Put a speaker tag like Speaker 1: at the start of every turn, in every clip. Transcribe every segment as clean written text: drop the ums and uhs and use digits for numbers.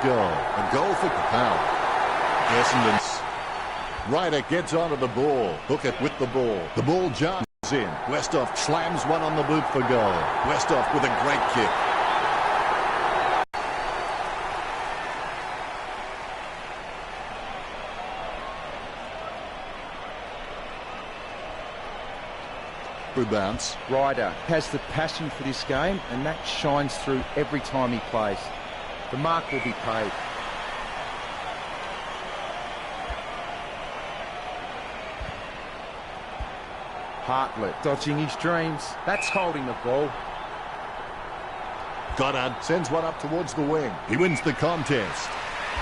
Speaker 1: Goal. A goal for Power. Essendon's Ryder gets onto the ball. Hook it with the ball. The ball jumps in. Westhoff slams one on the boot for goal. Westhoff with a great kick. Bounce.
Speaker 2: Ryder has the passion for this game, and that shines through every time he plays. The mark will be paid. Hartlett dodging his dreams. That's holding the ball.
Speaker 1: Goddard sends one up towards the wing. He wins the contest.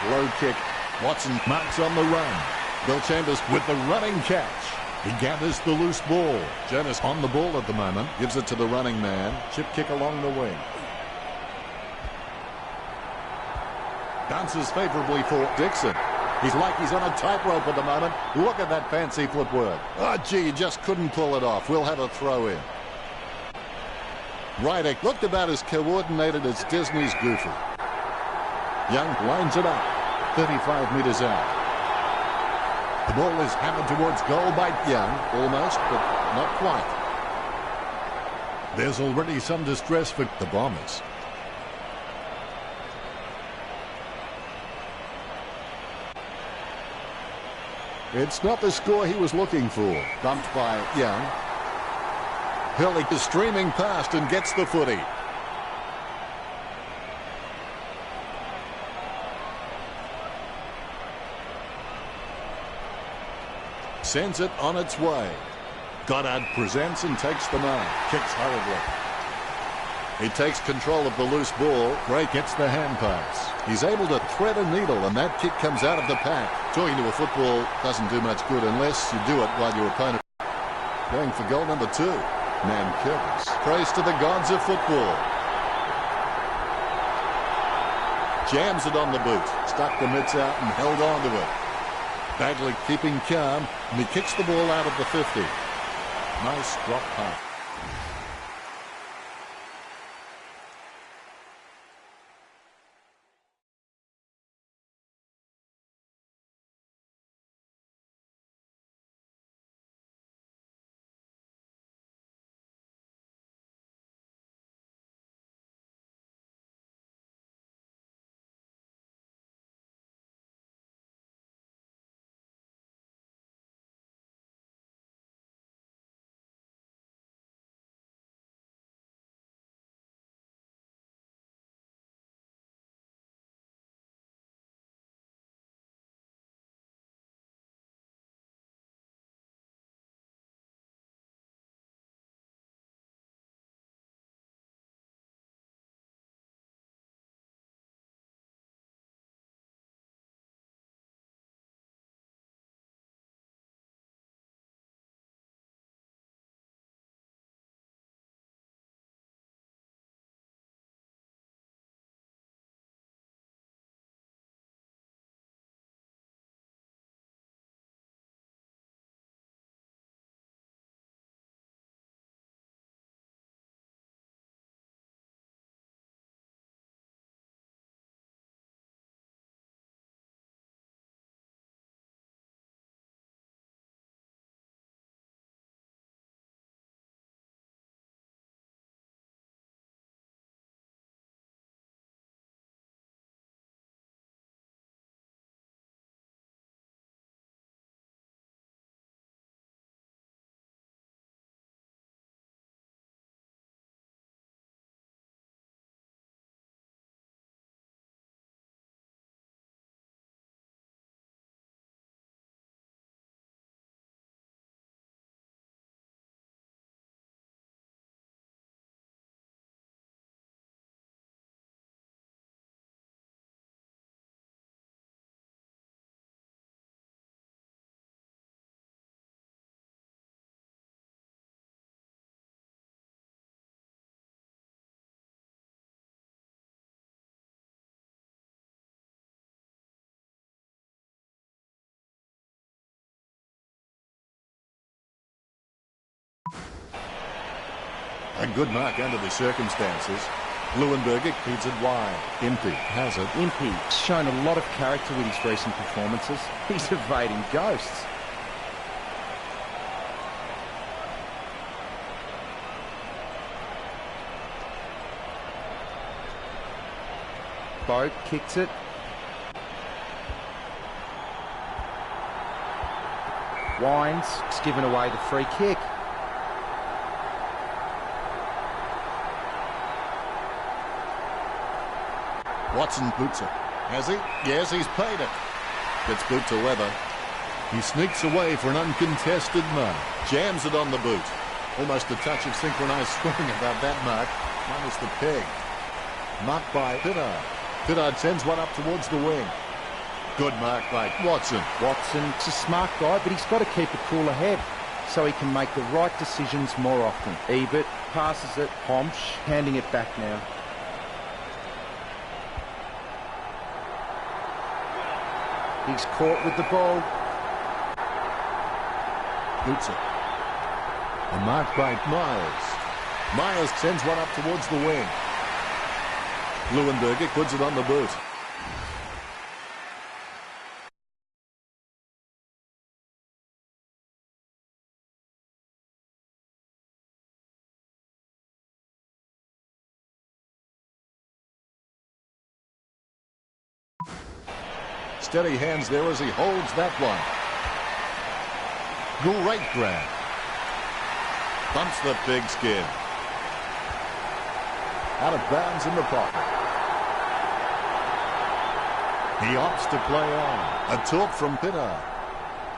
Speaker 1: Low kick. Watson marks on the run. Bill Chambers with the running catch. He gathers the loose ball. Jonas on the ball at the moment. Gives it to the running man. Chip kick along the wing. Bounces favourably for Dixon. He's like he's on a tightrope at the moment. Look at that fancy footwork. Oh, gee, he just couldn't pull it off. We'll have a throw in. Ryder looked about as coordinated as Disney's Goofy. Young lines it up. 35 metres out. The ball is hammered towards goal by Young, almost, but not quite. There's already some distress for the Bombers. It's not the score he was looking for. Bumped by Young. Hurley is streaming past and gets the footy. Sends it on its way. Goddard presents and takes the mark. Kicks hurriedly. He takes control of the loose ball. Gray gets the hand pass. He's able to thread a needle, and that kick comes out of the pack. Talking to a football doesn't do much good unless you do it while your opponent going for goal number 2. Nan Curtis prays to the gods of football. Jams it on the boot. Stuck the mitts out and held on to it. Bagley keeping calm, and he kicks the ball out of the 50. Nice drop punt. A good mark under the circumstances. Leuenberger feeds it wide. Impey has it.
Speaker 2: Impey's shown a lot of character with his recent performances. He's evading ghosts. Boat kicks it. Wines, it's given away the free kick.
Speaker 1: Watson boots it. Has he? Yes, he's paid it. Gets boot to Weather. He sneaks away for an uncontested mark. Jams it on the boot. Almost a touch of synchronised scoring about that mark. Minus the peg. Marked by Pittard. Pittard sends one up towards the wing. Good mark by Watson.
Speaker 2: Watson's a smart guy, but he's got to keep a cooler head so he can make the right decisions more often. Ebert passes it. Homsch handing it back now. He's caught with the ball.
Speaker 1: Boots it. A mark by Myers. Myers sends one up towards the wing. Leuenberger puts it on the boot. Steady hands there as he holds that one. Great grab. Bumps the big skin. Out of bounds in the pocket. He opts to play on. A talk from Pittard.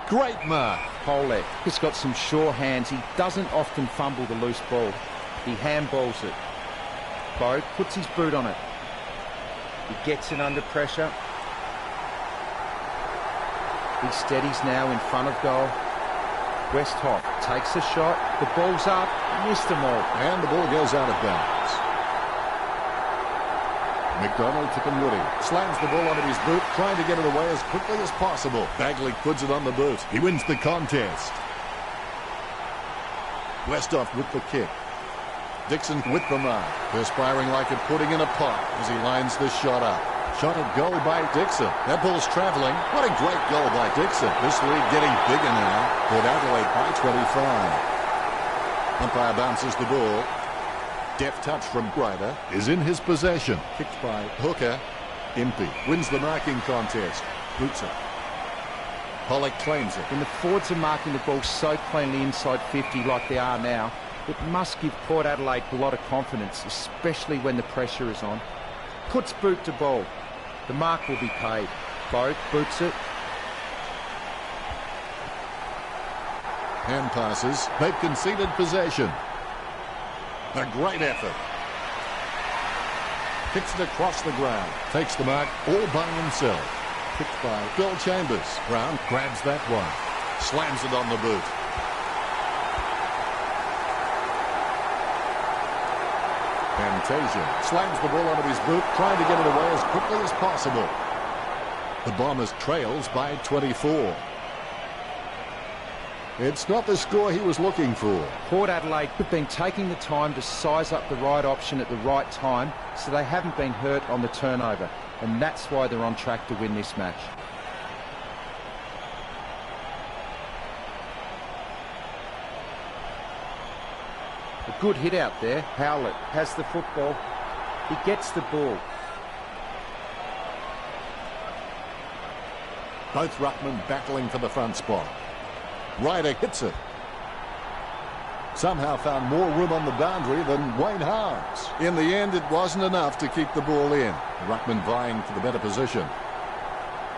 Speaker 1: Great mark.
Speaker 2: Polek has got some sure hands. He doesn't often fumble the loose ball. He handballs it. Boat puts his boot on it. He gets it under pressure. He steadies now in front of goal. Westhoff takes a shot. The ball's up. Missed them all.
Speaker 1: And the ball goes out of bounds. McDonald to Woody. Slams the ball onto his boot, trying to get it away as quickly as possible. Bagley puts it on the boot. He wins the contest. Westhoff with the kick. Dixon with the mark. Perspiring like a pudding in a pot as he lines the shot up. Shot at goal by Dixon. That ball's travelling. What a great goal by Dixon. This lead getting bigger now. Port Adelaide by 25. Umpire bounces the ball. Deft touch from Grider is in his possession. Kicked by Hooker. Impey wins the marking contest. Boots it. Pollock claims it.
Speaker 2: When the forwards are marking the ball so cleanly inside 50 like they are now, it must give Port Adelaide a lot of confidence, especially when the pressure is on. Puts boot to ball. The mark will be paid. Boat boots it.
Speaker 1: Hand passes. They've conceded possession. A great effort. Kicks it across the ground. Takes the mark all by himself. Kicked by Bill Chambers. Brown grabs that one. Slams it on the boot. Fantasia slams the ball onto his boot, trying to get it away as quickly as possible. The Bombers trails by 24. It's not the score he was looking for.
Speaker 2: Port Adelaide have been taking the time to size up the right option at the right time, so they haven't been hurt on the turnover, and that's why they're on track to win this match. A good hit out there. Howlett has the football. He gets the ball.
Speaker 1: Both ruckmen battling for the front spot. Ryder hits it. Somehow found more room on the boundary than Wayne Harms. In the end, it wasn't enough to keep the ball in. The ruckman vying for the better position.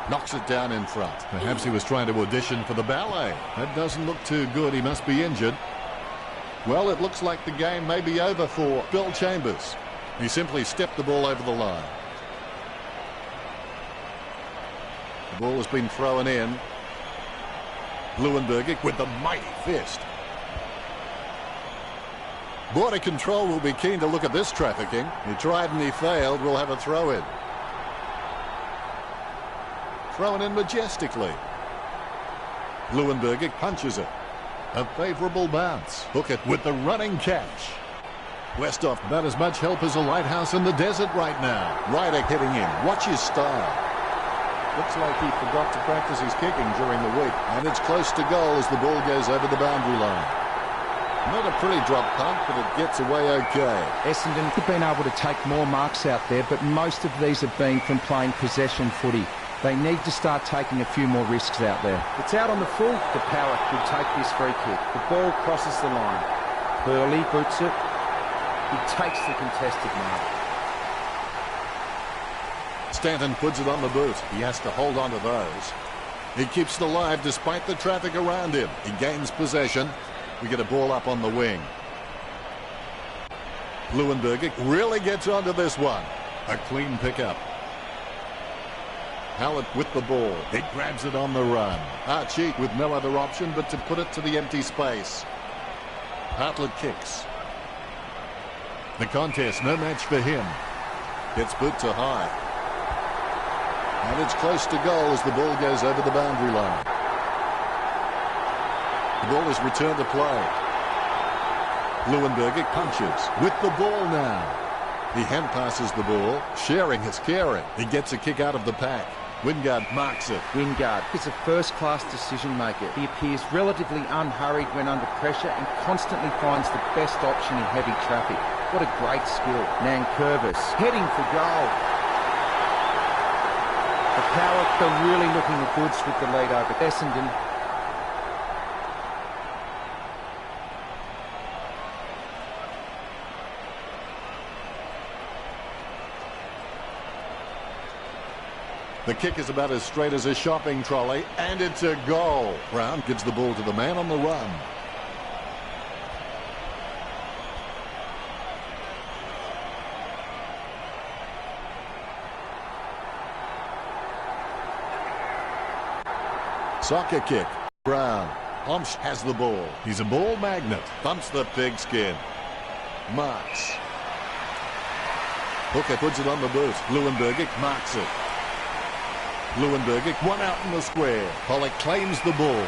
Speaker 1: Knocks it down in front. Perhaps he was trying to audition for the ballet. That doesn't look too good. He must be injured. Well, it looks like the game may be over for Bill Chambers. He simply stepped the ball over the line. The ball has been thrown in. Leuenberger with the mighty fist. Border Control will be keen to look at this trafficking. He tried and he failed. We'll have a throw-in. Thrown in majestically. Leuenberger punches it. A favourable bounce. Hooker with the running catch. Westhoff about as much help as a lighthouse in the desert right now. Ryder hitting in. Watch his style. Looks like he forgot to practice his kicking during the week. And it's close to goal as the ball goes over the boundary line. Not a pretty drop punt, but it gets away okay.
Speaker 2: Essendon have been able to take more marks out there, but most of these have been from playing possession footy. They need to start taking a few more risks out there. It's out on the full. The power could take this free kick. The ball crosses the line. Hurley boots it. He takes the contested mark.
Speaker 1: Stanton puts it on the boot. He has to hold on to those. He keeps it alive despite the traffic around him. He gains possession. We get a ball up on the wing. Leuenberger really gets onto this one. A clean pickup. Hallett with the ball. He grabs it on the run. Archie with no other option but to put it to the empty space. Hartlett kicks. The contest, no match for him. Gets boot to high. And it's close to goal as the ball goes over the boundary line. The ball is returned to play. Leuenberger punches with the ball now. He hand passes the ball. Sharing is caring. He gets a kick out of the pack. Wingard marks it.
Speaker 2: Wingard is a first-class decision maker. He appears relatively unhurried when under pressure and constantly finds the best option in heavy traffic. What a great skill. Nankervis heading for goal. The Power are really looking the goods with the lead over Essendon.
Speaker 1: The kick is about as straight as a shopping trolley, and it's a goal. Brown gives the ball to the man on the run. Soccer kick. Brown. Omsch has the ball. He's a ball magnet. Bumps the pigskin. Marks. Hooker puts it on the boot. Leuenberger marks it. Leuenberger, one out in the square. Pollock claims the ball.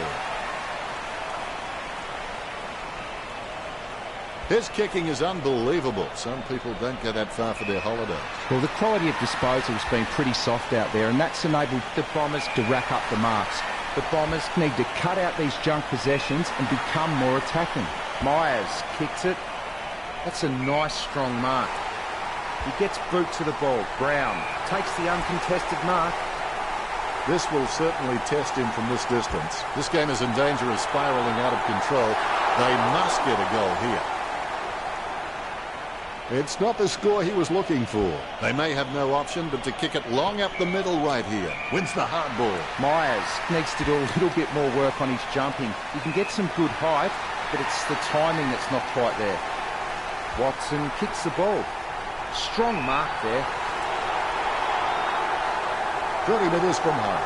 Speaker 1: His kicking is unbelievable. Some people don't go that far for their holidays.
Speaker 2: Well, the quality of disposal has been pretty soft out there, and that's enabled the Bombers to rack up the marks. The Bombers need to cut out these junk possessions and become more attacking. Myers kicks it. That's a nice, strong mark. He gets boot to the ball. Brown takes the uncontested mark.
Speaker 1: This will certainly test him from this distance. This game is in danger of spiralling out of control. They must get a goal here. It's not the score he was looking for. They may have no option but to kick it long up the middle right here. Wins the hard ball.
Speaker 2: Myers needs to do a little bit more work on his jumping. He can get some good height, but it's the timing that's not quite there. Watson kicks the ball. Strong mark there.
Speaker 1: 30 metres from home.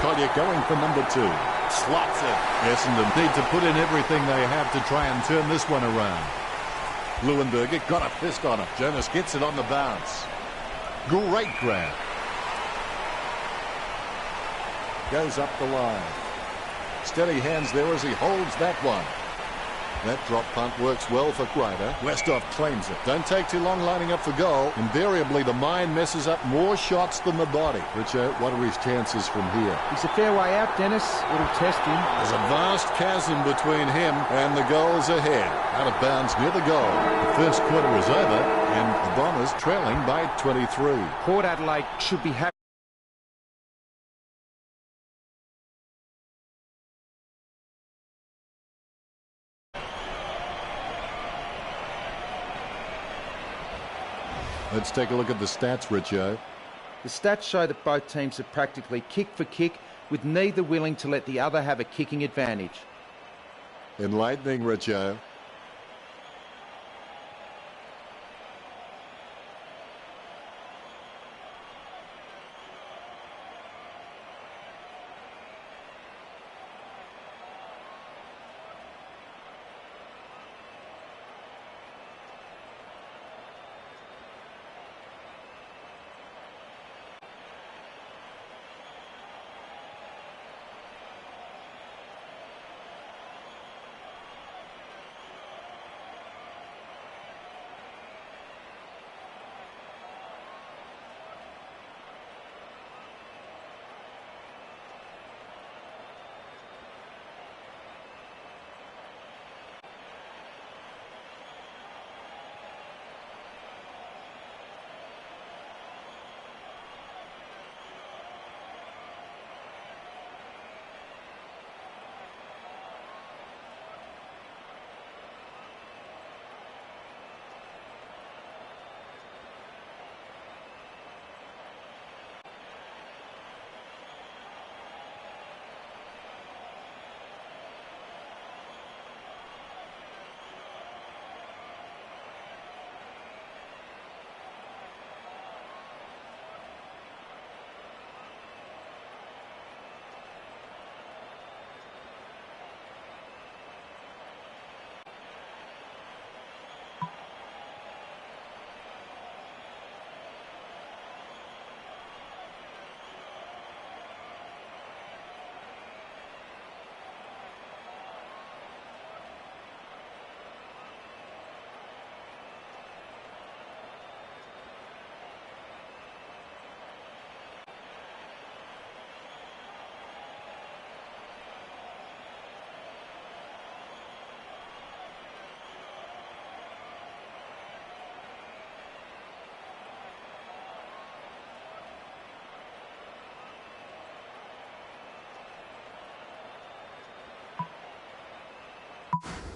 Speaker 1: Collier going for number 2. Slots it. Essendon need to put in everything they have to try and turn this one around. Leuenberger got a fist on it. Jonas gets it on the bounce. Great grab. Goes up the line. Steady hands there as he holds that one. That drop punt works well for Ryder. Westhoff claims it. Don't take too long lining up for goal. Invariably, the mind messes up more shots than the body. Richard, what are his chances from here?
Speaker 2: He's a fair way out, Dennis. It'll test him.
Speaker 1: There's a vast chasm between him and the goals ahead. Out of bounds near the goal. The first quarter is over, and the Bombers trailing by 23.
Speaker 2: Port Adelaide should be happy.
Speaker 1: Let's take a look at the stats, Richo.
Speaker 2: The stats show that both teams have practically kick for kick, with neither willing to let the other have a kicking advantage.
Speaker 1: Enlightening, Richo.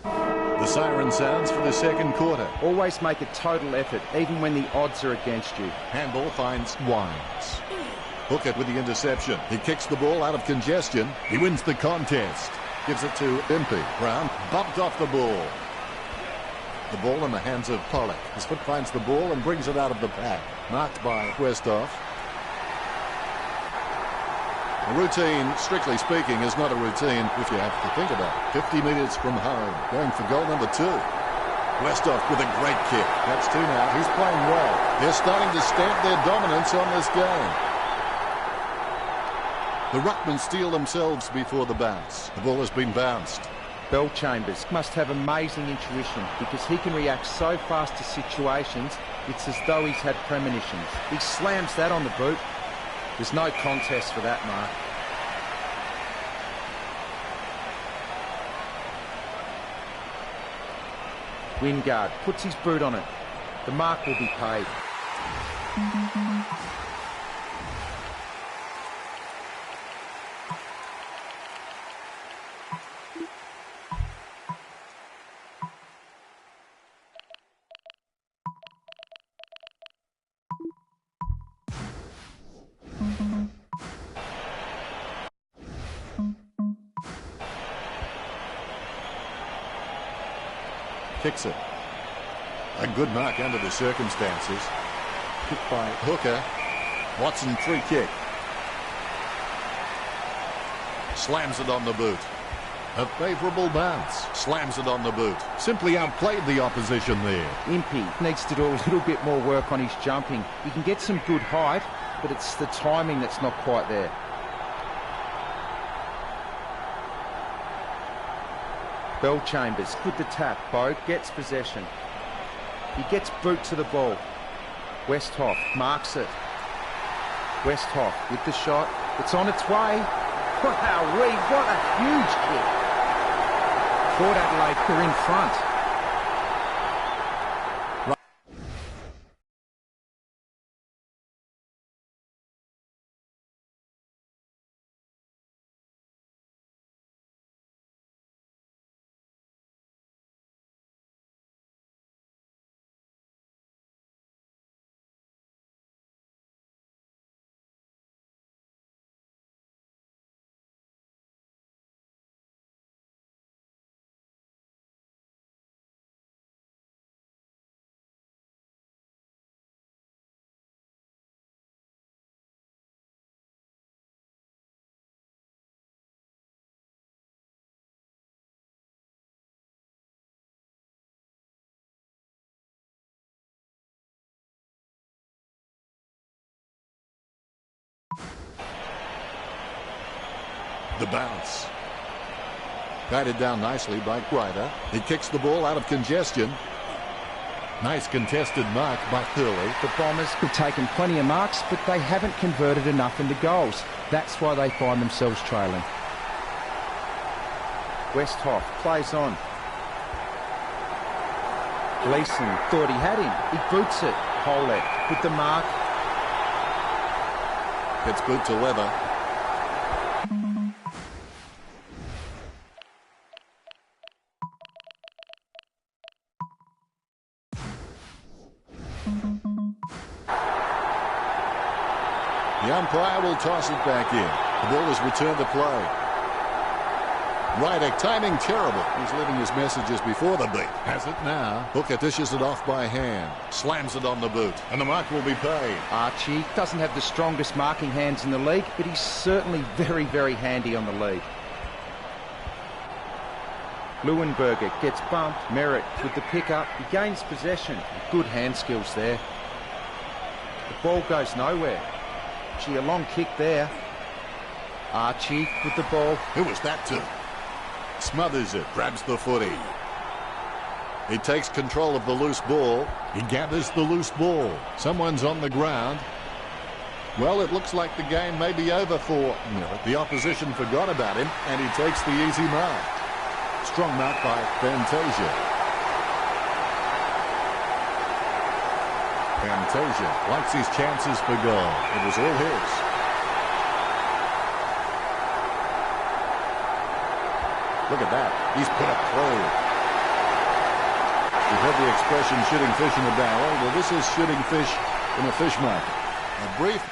Speaker 1: The siren sounds for the second quarter.
Speaker 2: Always make a total effort, even when the odds are against you.
Speaker 1: Handball finds Wines. Hooker with the interception. He kicks the ball out of congestion. He wins the contest. Gives it to Impey. Brown bumped off the ball. The ball in the hands of Pollock. His foot finds the ball and brings it out of the pack. Marked by Westhoff. A routine, strictly speaking, is not a routine if you have to think about it. 50 metres from home, going for goal number 2. Westhoff with a great kick. That's 2 now. He's playing well. They're starting to stamp their dominance on this game. The Ruckmen steal themselves before the bounce. The ball has been bounced.
Speaker 2: Chambers must have amazing intuition because he can react so fast to situations, it's as though he's had premonitions. He slams that on the boot. There's no contest for that mark. Wingard puts his boot on it. The mark will be paid.
Speaker 1: Kicks it. A good mark under the circumstances. Kick by Hooker. Watson free kick. Slams it on the boot. A favourable bounce. Slams it on the boot. Simply outplayed the opposition there.
Speaker 2: Impey needs to do a little bit more work on his jumping. He can get some good height, but it's the timing that's not quite there. Chambers with the tap. Bogue gets possession. He gets boot to the ball. Westhoff marks it. Westhoff with the shot. It's on its way. Wow-wee, what a huge kick. Port Adelaide, they're in front.
Speaker 1: The bounce. Batted down nicely by Ryder. He kicks the ball out of congestion. Nice contested mark by Hurley.
Speaker 2: The Bombers have taken plenty of marks, but they haven't converted enough into goals. That's why they find themselves trailing. Westhoff plays on. Gleeson thought he had him. He boots it. Pollock with the mark.
Speaker 1: Gets boot to leather. The umpire will toss it back in. The ball is returned to play. Ryder, timing terrible. He's leaving his messages before the beat. Has it now. Hooker dishes it off by hand. Slams it on the boot. And the mark will be paid.
Speaker 2: Archie doesn't have the strongest marking hands in the league, but he's certainly very, very handy on the lead. Leuenberger gets bumped. Merritt with the pickup. He gains possession. Good hand skills there. The ball goes nowhere. Gee, a long kick there. Archie with the ball.
Speaker 1: Who was that to? Smothers it. Grabs the footy. He takes control of the loose ball. He gathers the loose ball. Someone's on the ground. Well, it looks like the game may be over for Merritt. The opposition forgot about him, and he takes the easy mark. Strong mark by Fantasia. Fantasia likes his chances for goal. It was all his. Look at that. He's put it through. You've heard the expression shooting fish in a barrel. Well, this is shooting fish in a fish market. A brief...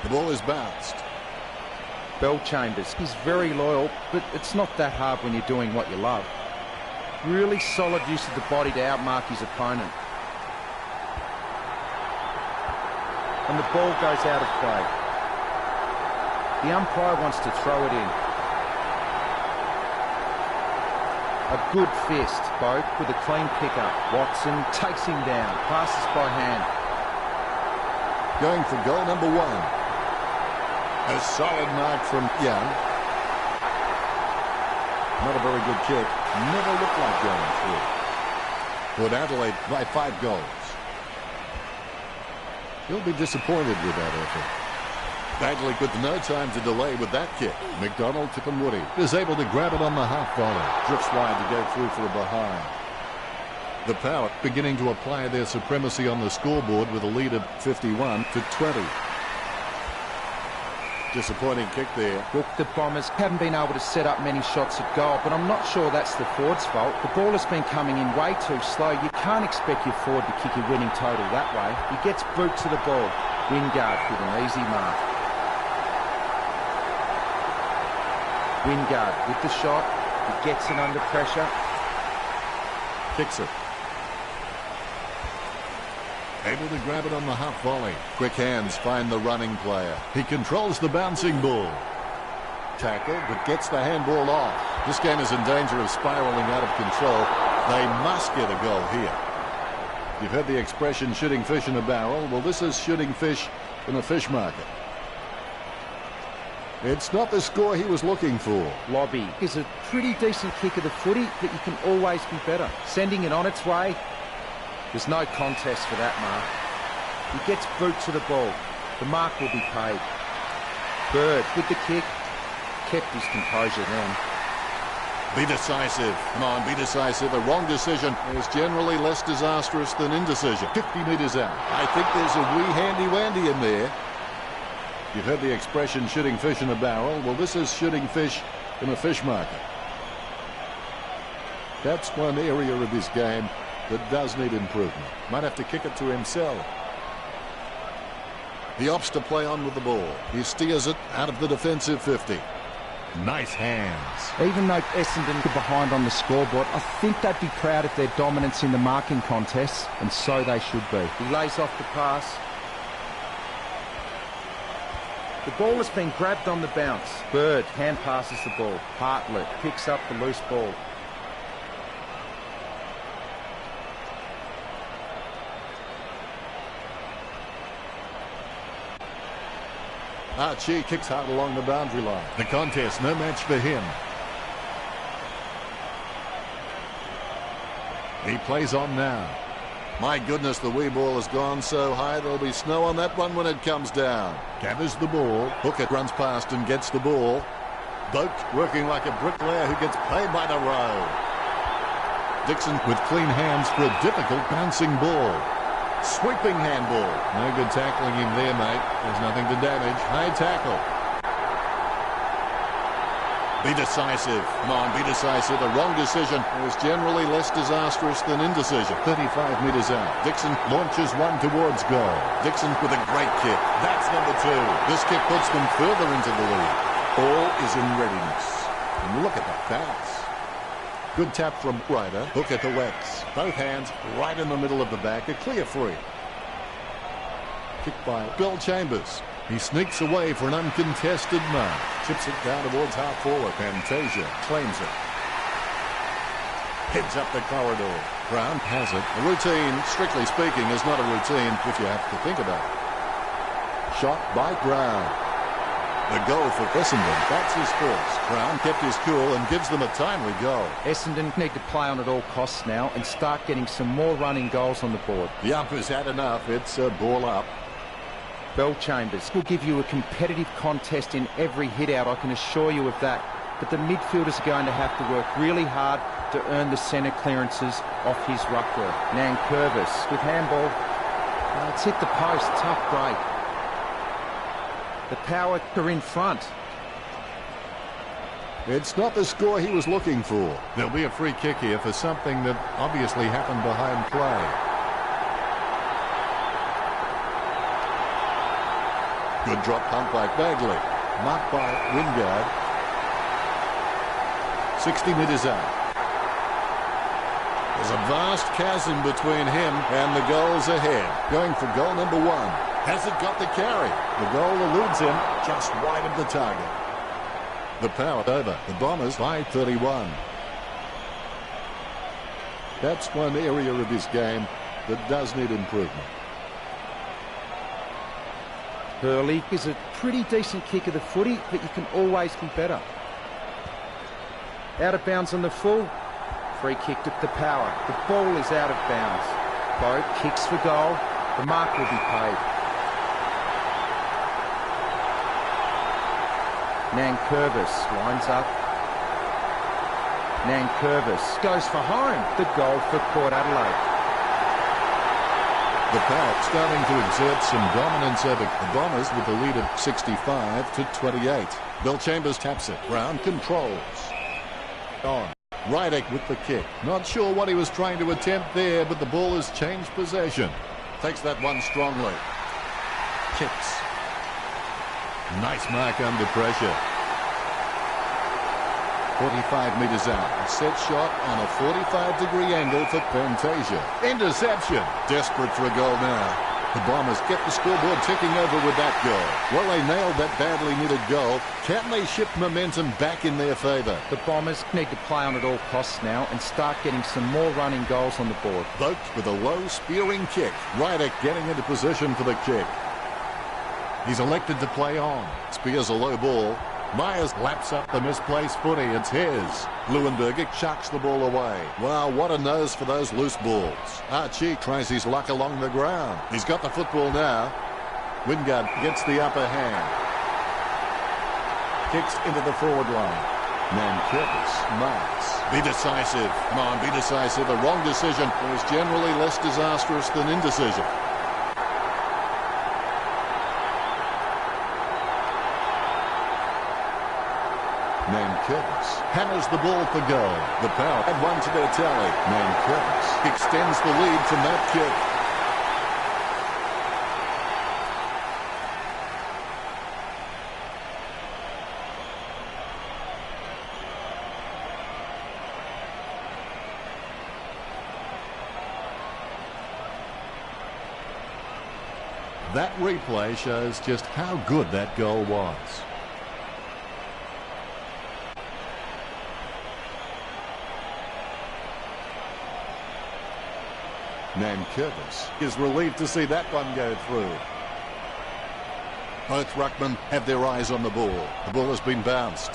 Speaker 1: The ball is bounced.
Speaker 2: Bell Chambers, he's very loyal, but it's not that hard when you're doing what you love. Really solid use of the body to outmark his opponent. And the ball goes out of play. The umpire wants to throw it in. A good fist, Boak, with a clean pickup. Watson takes him down, passes by hand.
Speaker 1: Going for goal number 1. A solid mark from Young. Not a very good kick. Never looked like going through. Port Adelaide by 5 goals. He'll be disappointed with that effort. Badly with no time to delay with that kick. McDonald, Tippenwoody is able to grab it on the half volley. Drifts wide to go through for the behind. The Power beginning to apply their supremacy on the scoreboard with a lead of 51-20. Disappointing kick there.
Speaker 2: Look, the Bombers haven't been able to set up many shots at goal, but I'm not sure that's the forward's fault. The ball has been coming in way too slow. You can't expect your forward to kick a winning total that way. He gets boot to the ball. Wingard with an easy mark. Wingard with the shot. He gets it under pressure.
Speaker 1: Kicks it. Able to grab it on the half volley. Quick hands find the running player. He controls the bouncing ball. Tackle, but gets the handball off. This game is in danger of spiraling out of control. They must get a goal here. You've heard the expression shooting fish in a barrel. Well, this is shooting fish in a fish market. It's not the score he was looking for.
Speaker 2: Lobby is a pretty decent kick of the footy, but you can always be better. Sending it on its way. There's no contest for that mark. He gets boot to the ball. The mark will be paid. Bird with the kick. Kept his composure then.
Speaker 1: Be decisive. Come on, be decisive. A wrong decision is generally less disastrous than indecision. 50 metres out. I think there's a wee handy-wandy in there. You've heard the expression shooting fish in a barrel. Well, this is shooting fish in a fish market. That's one area of his game that does need improvement. Might have to kick it to himself. He opts to play on with the ball. He steers it out of the defensive 50. Nice hands.
Speaker 2: Even though Essendon are behind on the scoreboard, I think they'd be proud of their dominance in the marking contests, and so they should be. He lays off the pass. The ball has been grabbed on the bounce. Bird hand passes the ball. Hartlett picks up the loose ball.
Speaker 1: Archie kicks hard along the boundary line. The contest, no match for him. He plays on now. My goodness, the wee ball has gone so high there'll be snow on that one when it comes down. Gathers the ball. Hooker runs past and gets the ball. Boak working like a bricklayer who gets paid by the row. Dixon with clean hands for a difficult bouncing ball. Sweeping handball. No good tackling him there, mate. There's nothing to damage. High tackle. Be decisive. Come on, be decisive. A wrong decision is generally less disastrous than indecision. 35 metres out. Dixon launches one towards goal. Dixon with a great kick. That's number 2. This kick puts them further into the lead. All is in readiness. And look at that pass. Good tap from Ryder. Hook at the Wex. Both hands right in the middle of the back. A clear free. Kick by Bell Chambers. He sneaks away for an uncontested mark. Chips it down towards half forward. Fantasia claims it. Heads up the corridor. Brown has it. A routine, strictly speaking, is not a routine if you have to think about it. Shot by Brown. The goal for Essendon. That's his first. Brown kept his cool and gives them a timely goal.
Speaker 2: Essendon need to play on at all costs now and start getting some more running goals on the board.
Speaker 1: The ump has had enough. It's a ball up.
Speaker 2: Chambers will give you a competitive contest in every hit-out, I can assure you of that. But the midfielders are going to have to work really hard to earn the centre clearances off his ruck work. Xnathanx761's with handball. It's hit the post, tough break. The Power are in front.
Speaker 1: It's not the score he was looking for. There'll be a free kick here for something that obviously happened behind play. Good drop punt by Bagley. Marked by Wingard. 60 metres out. There's a vast chasm between him and the goals ahead. Going for goal number 1. Has it got the carry? The goal eludes him just wide of the target. The Power over. The Bombers by 31. That's one area of his game that does need improvement.
Speaker 2: Hurley is a pretty decent kick of the footy, but you can always be better. Out of bounds on the full. Free kick to the Power. The ball is out of bounds. Boat kicks for goal. The mark will be paid. Xnathanx761's lines up. Xnathanx761's goes for home. The goal for Port Adelaide.
Speaker 1: The Power starting to exert some dominance over the Bombers with a lead of 65 to 28. Bill Chambers taps it. Brown controls. On. Rydick with the kick. Not sure what he was trying to attempt there, but the ball has changed possession. Takes that one strongly. Kicks. Nice mark under pressure. 45 metres out. A set shot on a 45-degree angle for Fantasia. Interception. Desperate for a goal now. The Bombers get the scoreboard ticking over with that goal. Well, they nailed that badly needed goal. Can they shift momentum back in their favour?
Speaker 2: The Bombers need to play on at all costs now and start getting some more running goals on the board.
Speaker 1: Vogt with a low spearing kick. Rydick getting into position for the kick. He's elected to play on. Spears a low ball. Myers laps up the misplaced footy. It's his. Leuenberger chucks the ball away. Wow, what a nose for those loose balls. Archie tries his luck along the ground. He's got the football now. Wingard gets the upper hand. Kicks into the forward line. Xnathanx761's marks. Be decisive. Come on, be decisive. A wrong decision is generally less disastrous than indecision. Xnathanx761's hammers the ball for goal. The Power add one to their tally. Xnathanx761's extends the lead from that kick. That replay shows just how good that goal was. Xnathanx761's is relieved to see that one go through. Both ruckmen have their eyes on the ball. The ball has been bounced.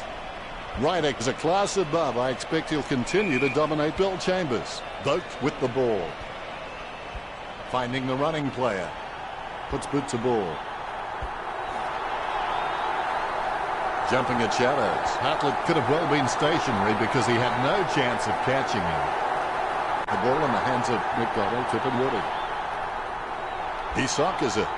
Speaker 1: Rydick is a class above. I expect he'll continue to dominate Bill Chambers. Vogt with the ball. Finding the running player. Puts boot to ball. Jumping at shadows. Hartlett could have well been stationary because he had no chance of catching him. The ball in the hands of McDonald, Tippin Woody. He soccers it.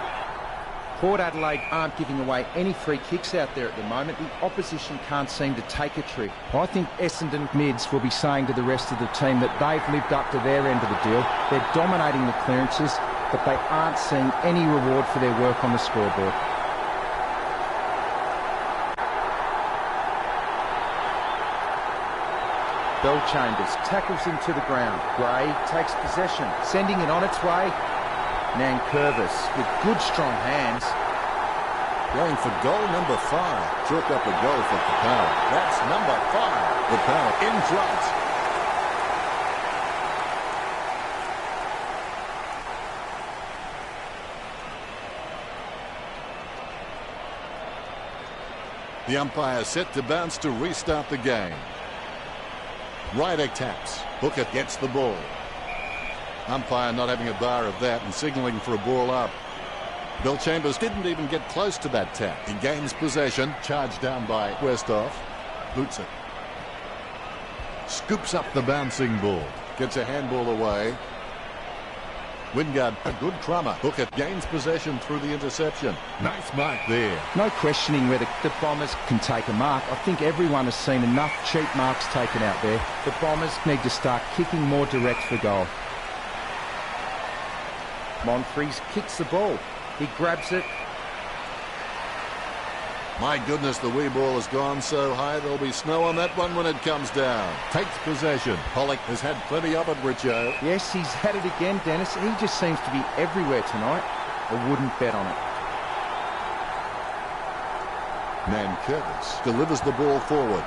Speaker 2: Port Adelaide aren't giving away any free kicks out there at the moment. The opposition can't seem to take a trick. I think Essendon mids will be saying to the rest of the team that they've lived up to their end of the deal. They're dominating the clearances, but they aren't seeing any reward for their work on the scoreboard. Chambers tackles him to the ground. Gray takes possession, sending it on its way. Xnathanx761's with good strong hands.
Speaker 1: Going for goal number 5. Chalk up a goal for the Power. That's number 5. The Power in front. The umpire set to bounce to restart the game. Rydick taps. Hooker gets the ball. Umpire not having a bar of that and signalling for a ball up. Bill Chambers didn't even get close to that tap. He gains possession, charged down by Westhoff. Boots it. Scoops up the bouncing ball. Gets a handball away. Wingard, a good crummer. Hooker gains possession through the interception. Nice mark there.
Speaker 2: No questioning whether the Bombers can take a mark. I think everyone has seen enough cheap marks taken out there. The Bombers need to start kicking more direct for goal. Monfries kicks the ball. He grabs it.
Speaker 1: My goodness, the wee ball has gone so high there'll be snow on that one when it comes down. Takes possession. Pollock has had plenty of it, Richo.
Speaker 2: Yes, he's had it again, Dennis. He just seems to be everywhere tonight. I wouldn't bet on it.
Speaker 1: Nankervis delivers the ball forward.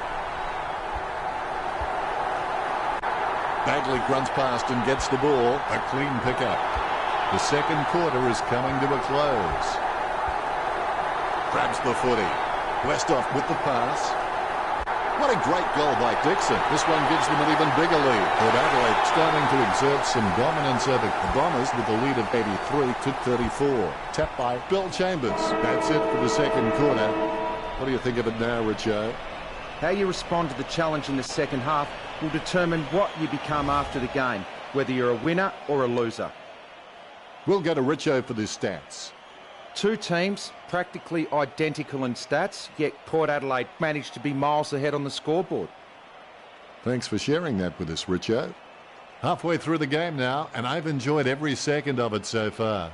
Speaker 1: Bagley grunts past and gets the ball. A clean pickup. The second quarter is coming to a close. Grabs the footy. Westhoff with the pass. What a great goal by Dixon. This one gives them an even bigger lead. Port Adelaide starting to exert some dominance over the Bombers with a lead of 83 to 34. Tapped by Bill Chambers. That's it for the second quarter. What do you think of it now, Richo?
Speaker 2: How you respond to the challenge in the second half will determine what you become after the game, whether you're a winner or a loser.
Speaker 1: We'll go to Richo for the stats.
Speaker 2: Two teams practically identical in stats, yet Port Adelaide managed to be miles ahead on the scoreboard.
Speaker 1: Thanks for sharing that with us, Richo. Halfway through the game now, and I've enjoyed every second of it so far.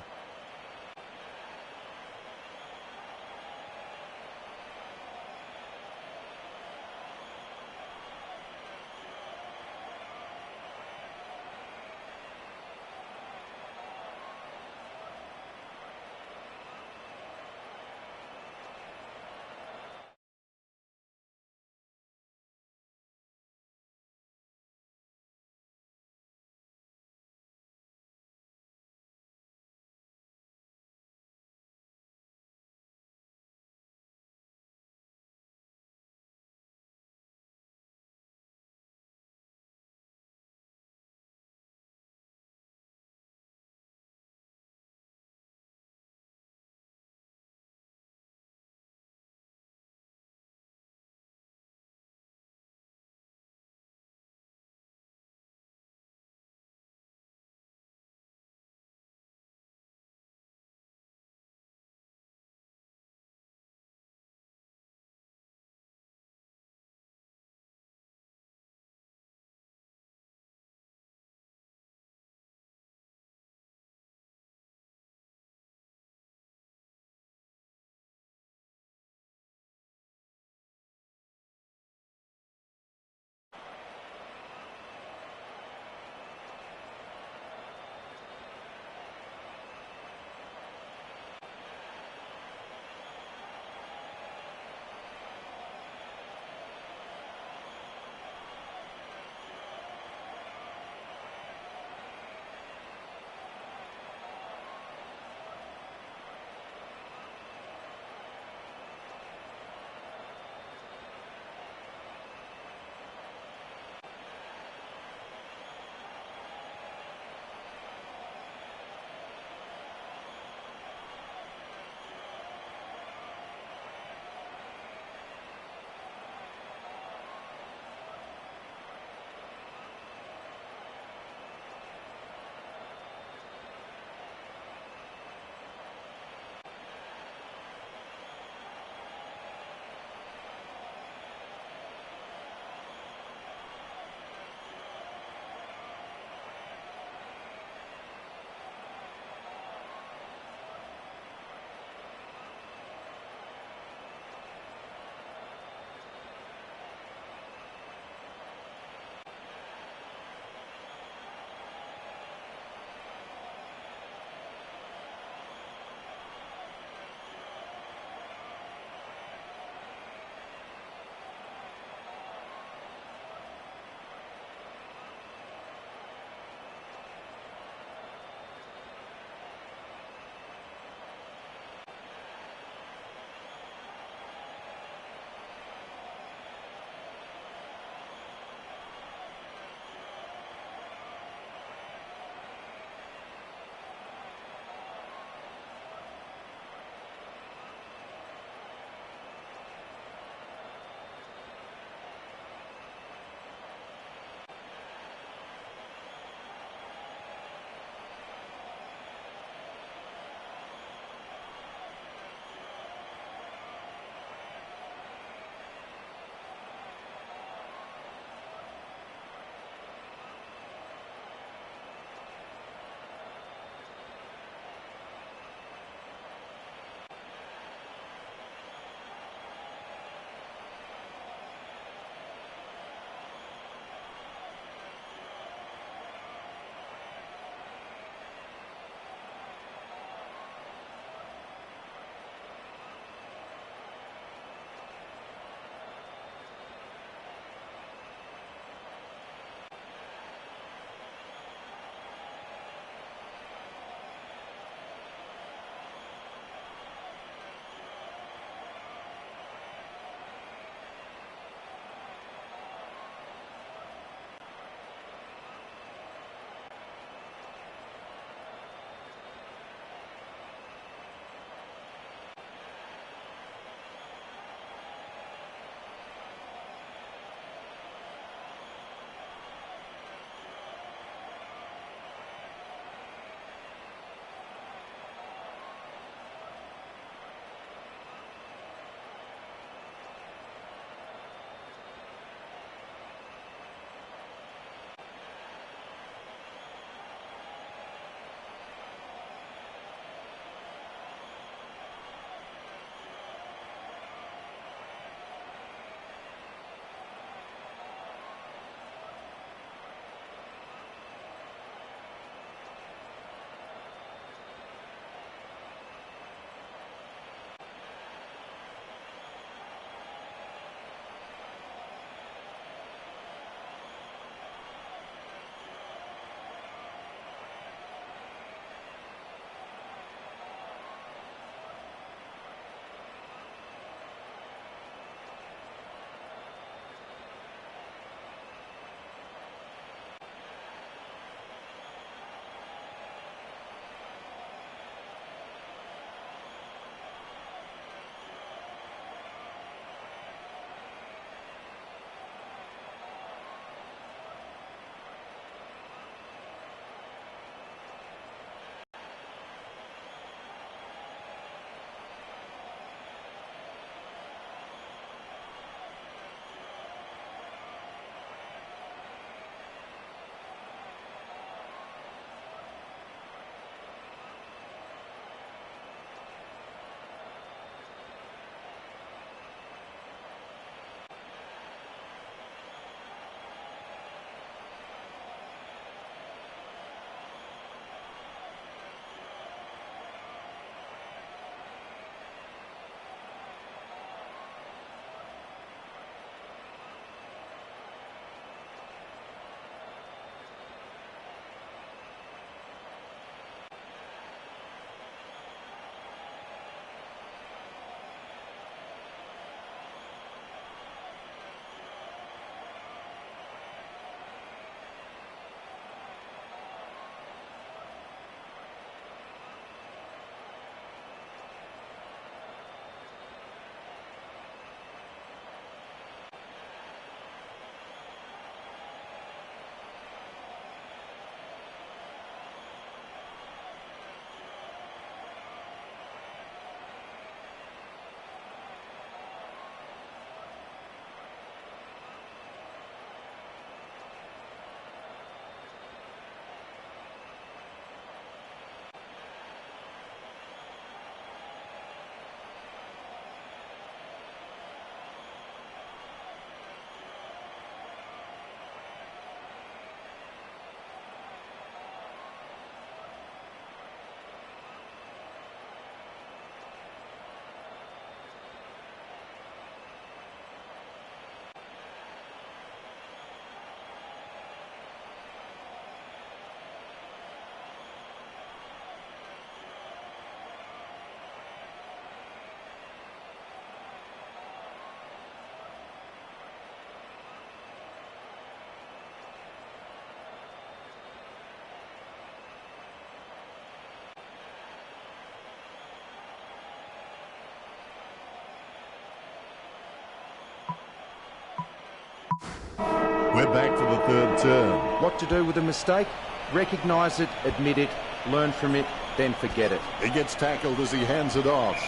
Speaker 1: go back for the third turn.
Speaker 2: What to do with a mistake? Recognise it, admit it, learn from it, then forget it.
Speaker 1: He gets tackled as he hands it off.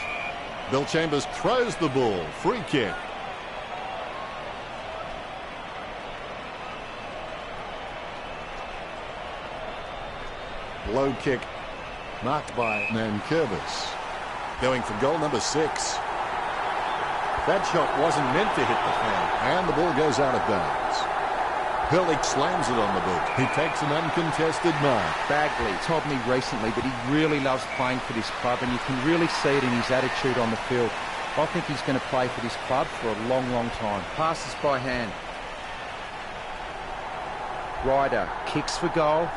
Speaker 1: Bill Chambers throws the ball. Free kick. Low kick marked by Xnathanx761's. Going for goal number 6. That shot wasn't meant to hit the fan, and the ball goes out of bounds. Hurley slams it on the boot. He takes an uncontested mark.
Speaker 2: Bagley told me recently that he really loves playing for this club, and you can really see it in his attitude on the field. I think he's going to play for this club for a long, long time. Passes by hand. Ryder kicks for goal.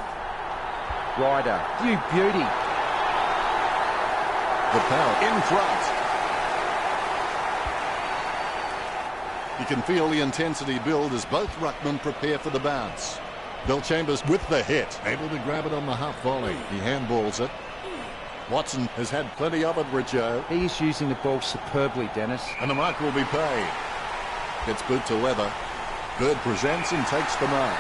Speaker 2: Ryder, you beauty.
Speaker 1: The power in front. You can feel the intensity build as both ruckmen prepare for the bounce. Bill Chambers with the hit. Able to grab it on the half volley. He handballs it. Watson has had plenty of it, Richo.
Speaker 2: He's using the ball superbly, Dennis.
Speaker 1: And the mark will be paid. Gets boot to leather. Bird presents and takes the mark.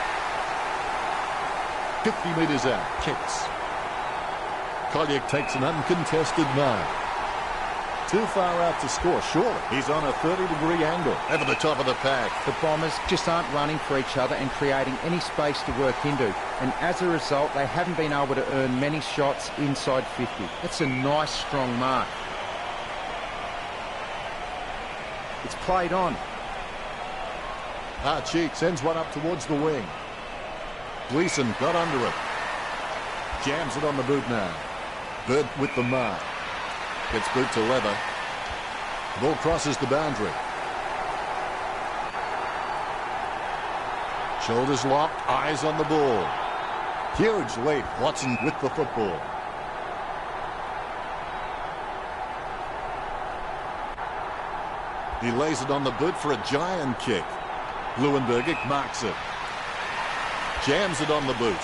Speaker 1: 50 metres out. Kicks. Collier takes an uncontested mark. Too far out to score, surely. He's on a 30-degree angle. Over the top of the pack.
Speaker 2: The Bombers just aren't running for each other and creating any space to work into. And as a result, they haven't been able to earn many shots inside 50. That's a nice, strong mark. It's played on.
Speaker 1: Archie sends one up towards the wing. Gleeson got under it. Jams it on the boot now. Bird with the mark. Gets boot to leather. The ball crosses the boundary. Shoulders locked, eyes on the ball. Huge leap. Watson with the football. He lays it on the boot for a giant kick. Leuenberger marks it. Jams it on the boot.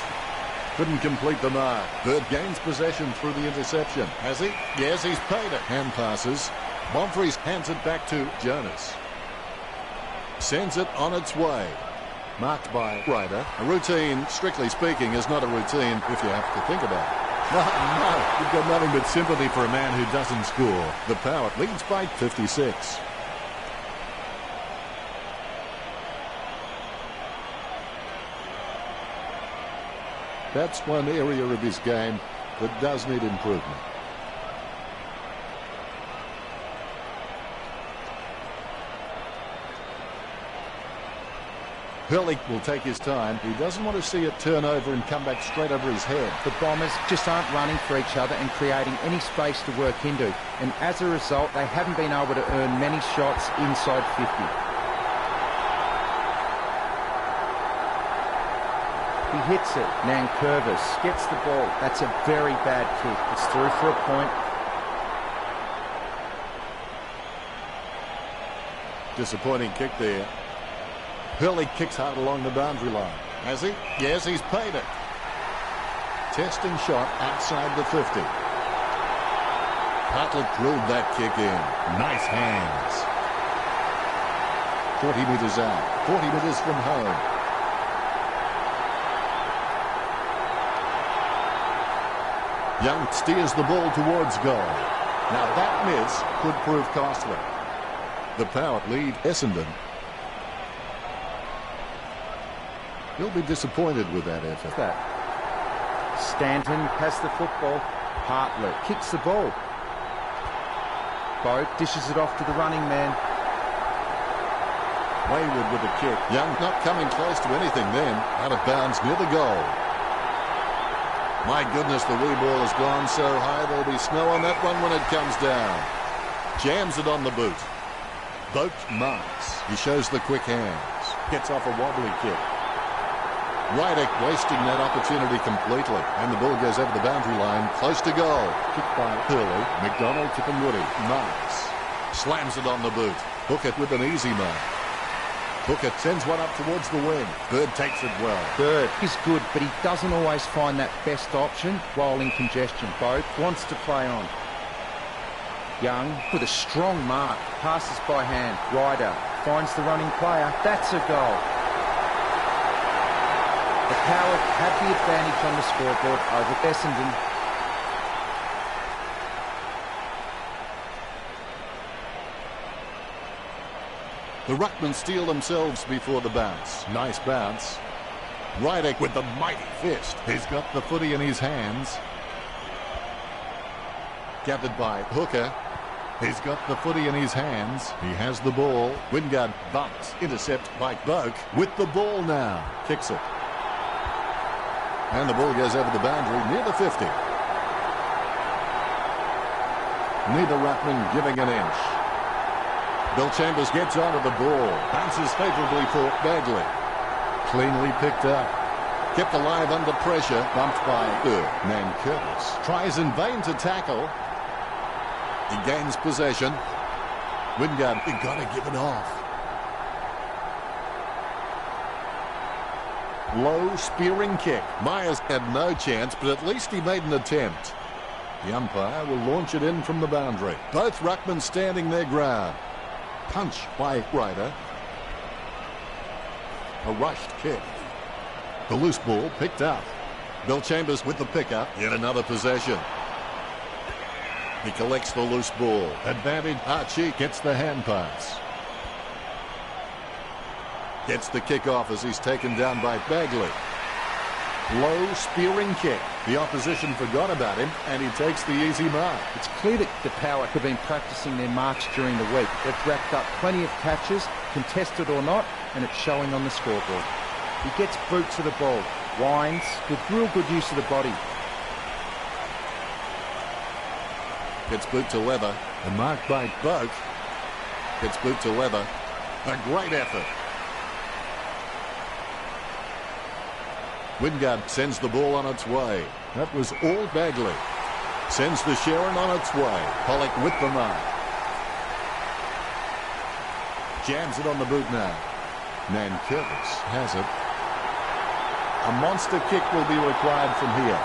Speaker 1: Couldn't complete the mark. Bird gains possession through the interception. Has he? Yes, he's paid it. Hand passes. Bonfries hands it back to Jonas. Sends it on its way. Marked by Ryder. A routine, strictly speaking, is not a routine if you have to think about it. No, you've got nothing but sympathy for a man who doesn't score. The Power leads by 56. That's one area of his game that does need improvement. Hurley will take his time. He doesn't want to see it turn over and come back straight over his head.
Speaker 2: The Bombers just aren't running for each other and creating any space to work into. And as a result, they haven't been able to earn many shots inside 50. He hits it. Xnathanx761's gets the ball. That's a very bad kick. It's through for a point.
Speaker 1: Disappointing kick there. Hurley kicks hard along the boundary line. Has he? Yes, he's paid it. Testing shot outside the 50. Hartlett drilled that kick in. Nice hands. 40 metres out. 40 metres from home. Young steers the ball towards goal. Now that miss could prove costly. The Power lead Essendon. He'll be disappointed with that effort.
Speaker 2: Stanton has the football. Hartlett kicks the ball. Boat dishes it off to the running man.
Speaker 1: Wayward with the kick. Young not coming close to anything then. Out of bounds near the goal. My goodness, the wee ball has gone so high there'll be snow on that one when it comes down. Jams it on the boot. Boat marks. He shows the quick hands. Gets off a wobbly kick. Ryder wasting that opportunity completely. And the ball goes over the boundary line, close to goal. Kicked by Hurley. McDonald, Tippenwoody. Marks. Slams it on the boot. Hooker with an easy mark. Hooker sends one up towards the wing. Bird takes it well.
Speaker 2: Bird is good, but he doesn't always find that best option while in congestion. Both wants to play on. Young with a strong mark. Passes by hand. Ryder finds the running player. That's a goal. Power had the advantage on the scoreboard over Essendon.
Speaker 1: The ruckmen steal themselves before the bounce. Nice bounce. Rydick with the mighty fist. He's got the footy in his hands. Gathered by Hooker. He's got the footy in his hands. He has the ball. Wingard bumps. Intercept by Boak with the ball now. Kicks it. And the ball goes over the boundary near the 50. Neither ruckman giving an inch. Bill Chambers gets onto the ball. Bounces favourably for Bagley. Cleanly picked up. Kept alive under pressure. Bumped by Curtis. Tries in vain to tackle. He gains possession. Wingard, you got to give it off. Low spearing kick. Myers had no chance, but at least he made an attempt. The umpire will launch it in from the boundary. Both ruckmen standing their ground. Punch by Ryder. A rushed kick. The loose ball picked up. Bill Chambers with the pickup. Yet another possession. He collects the loose ball. Advantage. Archie gets the hand pass. Gets the kick off as he's taken down by Bagley. Low spearing kick. The opposition forgot about him and he takes the easy mark.
Speaker 2: It's clear that the Power have been practicing their marks during the week. They've racked up plenty of catches, contested or not, and it's showing on the scoreboard. He gets boot to the ball, winds with real good use of the body.
Speaker 1: Gets boot to leather. The mark by Boak. Gets boot to leather. A great effort. Wingard sends the ball on its way. That was all Bagley. Sends the Sharon on its way. Pollock with the mark. Jams it on the boot now. Nankervis has it. A monster kick will be required from here.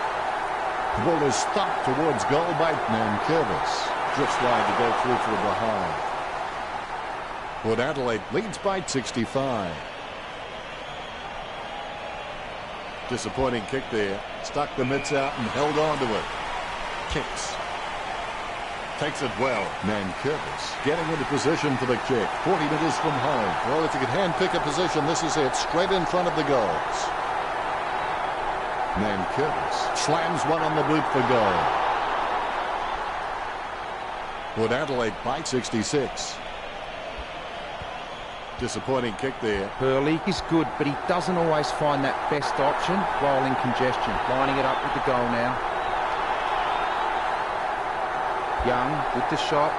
Speaker 1: The ball is thumped towards goal by Nankervis. Drifts wide to go through for a behind. Port Adelaide leads by 65. Disappointing kick there. Stuck the mitts out and held on to it. Kicks. Takes it well. Nankervis getting into position for the kick. 40 metres from home. Well, if you could hand-pick a position, this is it. Straight in front of the goals. Nankervis slams one on the boot for goal. Port Adelaide by 66. Disappointing kick there.
Speaker 2: Hurley is good, but he doesn't always find that best option while in congestion. Lining it up with the goal now. Young with the shot.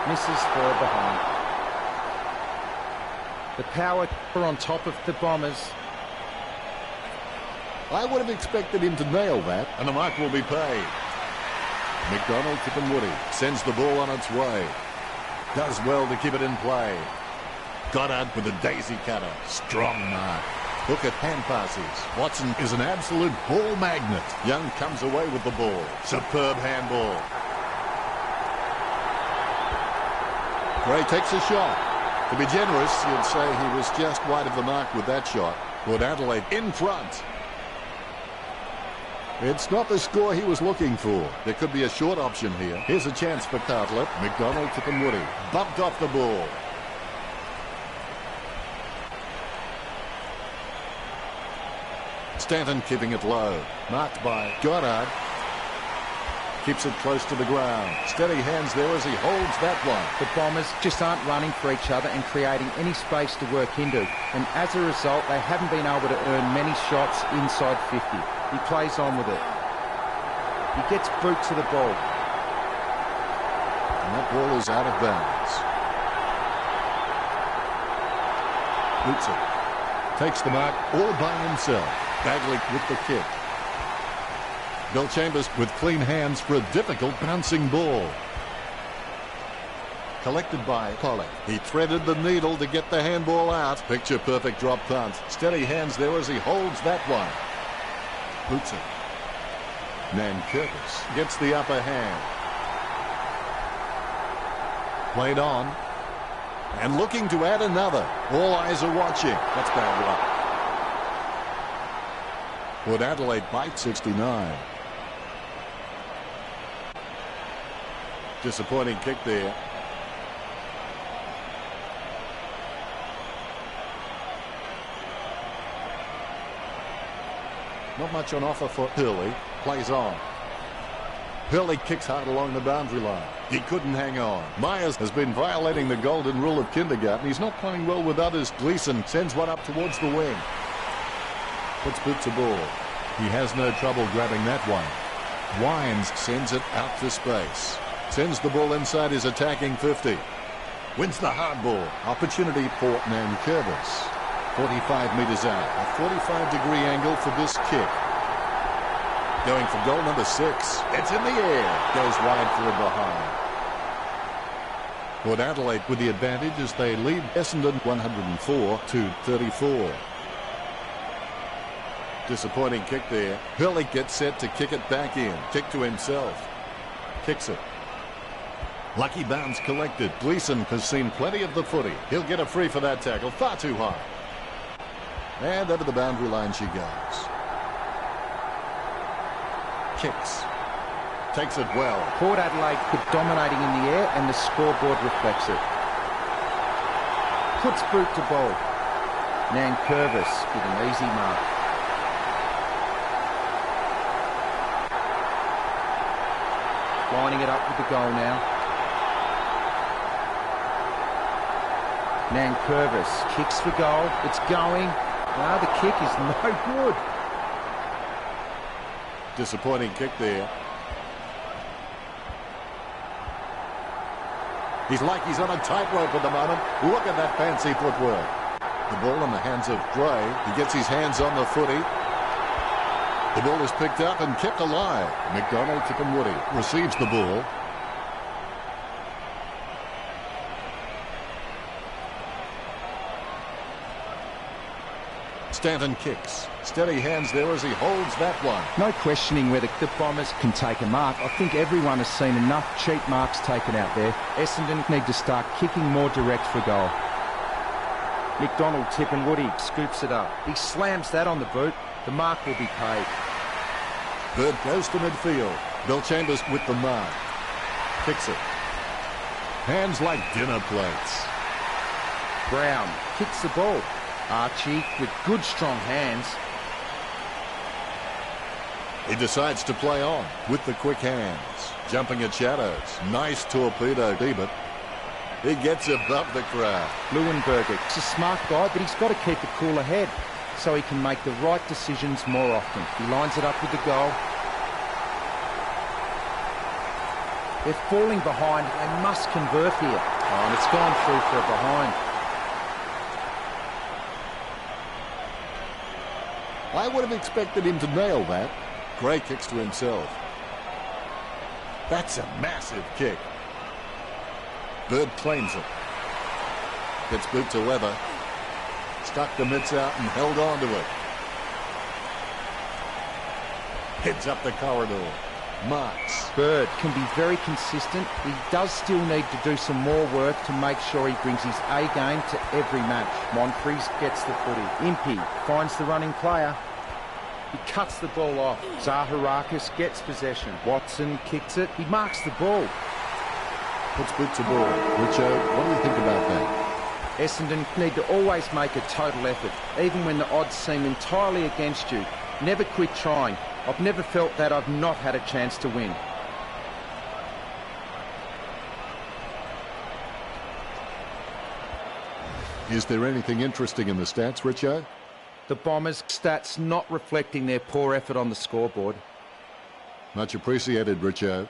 Speaker 2: Misses for a behind. The Power are on top of the Bombers.
Speaker 1: I would have expected him to nail that, and the mark will be paid. McDonald, Woody sends the ball on its way. Does well to keep it in play. Goddard with a daisy cutter. Strong mark. Look at hand passes. Watson is an absolute ball magnet. Young comes away with the ball. Superb handball. Gray takes a shot. To be generous, you'd say he was just wide of the mark with that shot. Port Adelaide in front. It's not the score he was looking for. There could be a short option here. Here's a chance for Cartlett. McDonald, Woody bumped off the ball. Stanton keeping it low. Marked by Goddard. Keeps it close to the ground. Steady hands there as he holds that one.
Speaker 2: The Bombers just aren't running for each other and creating any space to work into. And as a result, they haven't been able to earn many shots inside 50. He plays on with it. He gets boot to the ball.
Speaker 1: And that ball is out of bounds. Boots it. Takes the mark all by himself. Bagley with the kick. Bill Chambers with clean hands for a difficult bouncing ball. Collected by Pollock. He threaded the needle to get the handball out. Picture perfect drop punt. Steady hands there as he holds that one. Boots it. Nankervis gets the upper hand. Played on. And looking to add another. All eyes are watching. That's bad luck. Port Adelaide by 69. Disappointing kick there. Not much on offer for Hurley. Plays on. Hurley kicks hard along the boundary line. He couldn't hang on. Myers has been violating the golden rule of kindergarten. He's not playing well with others. Gleeson sends one up towards the wing. Puts boot to ball. He has no trouble grabbing that one. Wines sends it out to space. Sends the ball inside his attacking 50. Wins the hard ball. Opportunity for Nankervis. 45 metres out. A 45-degree angle for this kick. Going for goal number 6. It's in the air. Goes wide for a behind. Port Adelaide with the advantage as they lead Essendon 104-34. Disappointing kick there. Hurley gets set to kick it back in. Kick to himself. Kicks it. Lucky bounce collected. Gleeson has seen plenty of the footy. He'll get a free for that tackle. Far too high. And over the boundary line she goes. Kicks. Takes it well.
Speaker 2: Port Adelaide keep dominating in the air and the scoreboard reflects it. Puts boot to ball. Nankervis with an easy mark. Lining it up with the goal now. Nankervis kicks for goal. It's going. No, the kick is no good.
Speaker 1: Disappointing kick there. He's like he's on a tightrope at the moment. Look at that fancy footwork. The ball in the hands of Gray. He gets his hands on the footy. The ball is picked up and kept alive. McDonald, Tipperwoody receives the ball. Stanton kicks. Steady hands there as he holds that one.
Speaker 2: No questioning whether the Bombers can take a mark. I think everyone has seen enough cheap marks taken out there. Essendon need to start kicking more direct for goal. McDonald, Tipperwoody scoops it up. He slams that on the boot. The mark will be paid.
Speaker 1: Bird goes to midfield. Bill Chambers with the mark. Kicks it. Hands like dinner plates.
Speaker 2: Brown kicks the ball. Archie with good strong hands.
Speaker 1: He decides to play on with the quick hands. Jumping at shadows. Nice torpedo, but he gets above the crowd.
Speaker 2: Leuenberger is a smart guy, but he's got to keep a cooler head so he can make the right decisions more often. He lines it up with the goal. They're falling behind. They must convert here. Oh, and it's gone through for a behind.
Speaker 1: I would have expected him to nail that. Gray kicks to himself. That's a massive kick. Bird claims it. Gets boot to leather. Stuck the mitts out and held on to it. Heads up the corridor. Marks.
Speaker 2: Bird can be very consistent. He does still need to do some more work to make sure he brings his A game to every match. Moncrief gets the footy. Impey finds the running player. He cuts the ball off. Zaharakis gets possession. Watson kicks it. He marks the ball.
Speaker 1: Puts boot to ball. Richo, what do you think about that?
Speaker 2: Essendon need to always make a total effort, even when the odds seem entirely against you. Never quit trying. I've never felt that I've not had a chance to win.
Speaker 1: Is there anything interesting in the stats, Richo?
Speaker 2: The Bombers' stats not reflecting their poor effort on the scoreboard.
Speaker 1: Much appreciated, Richo.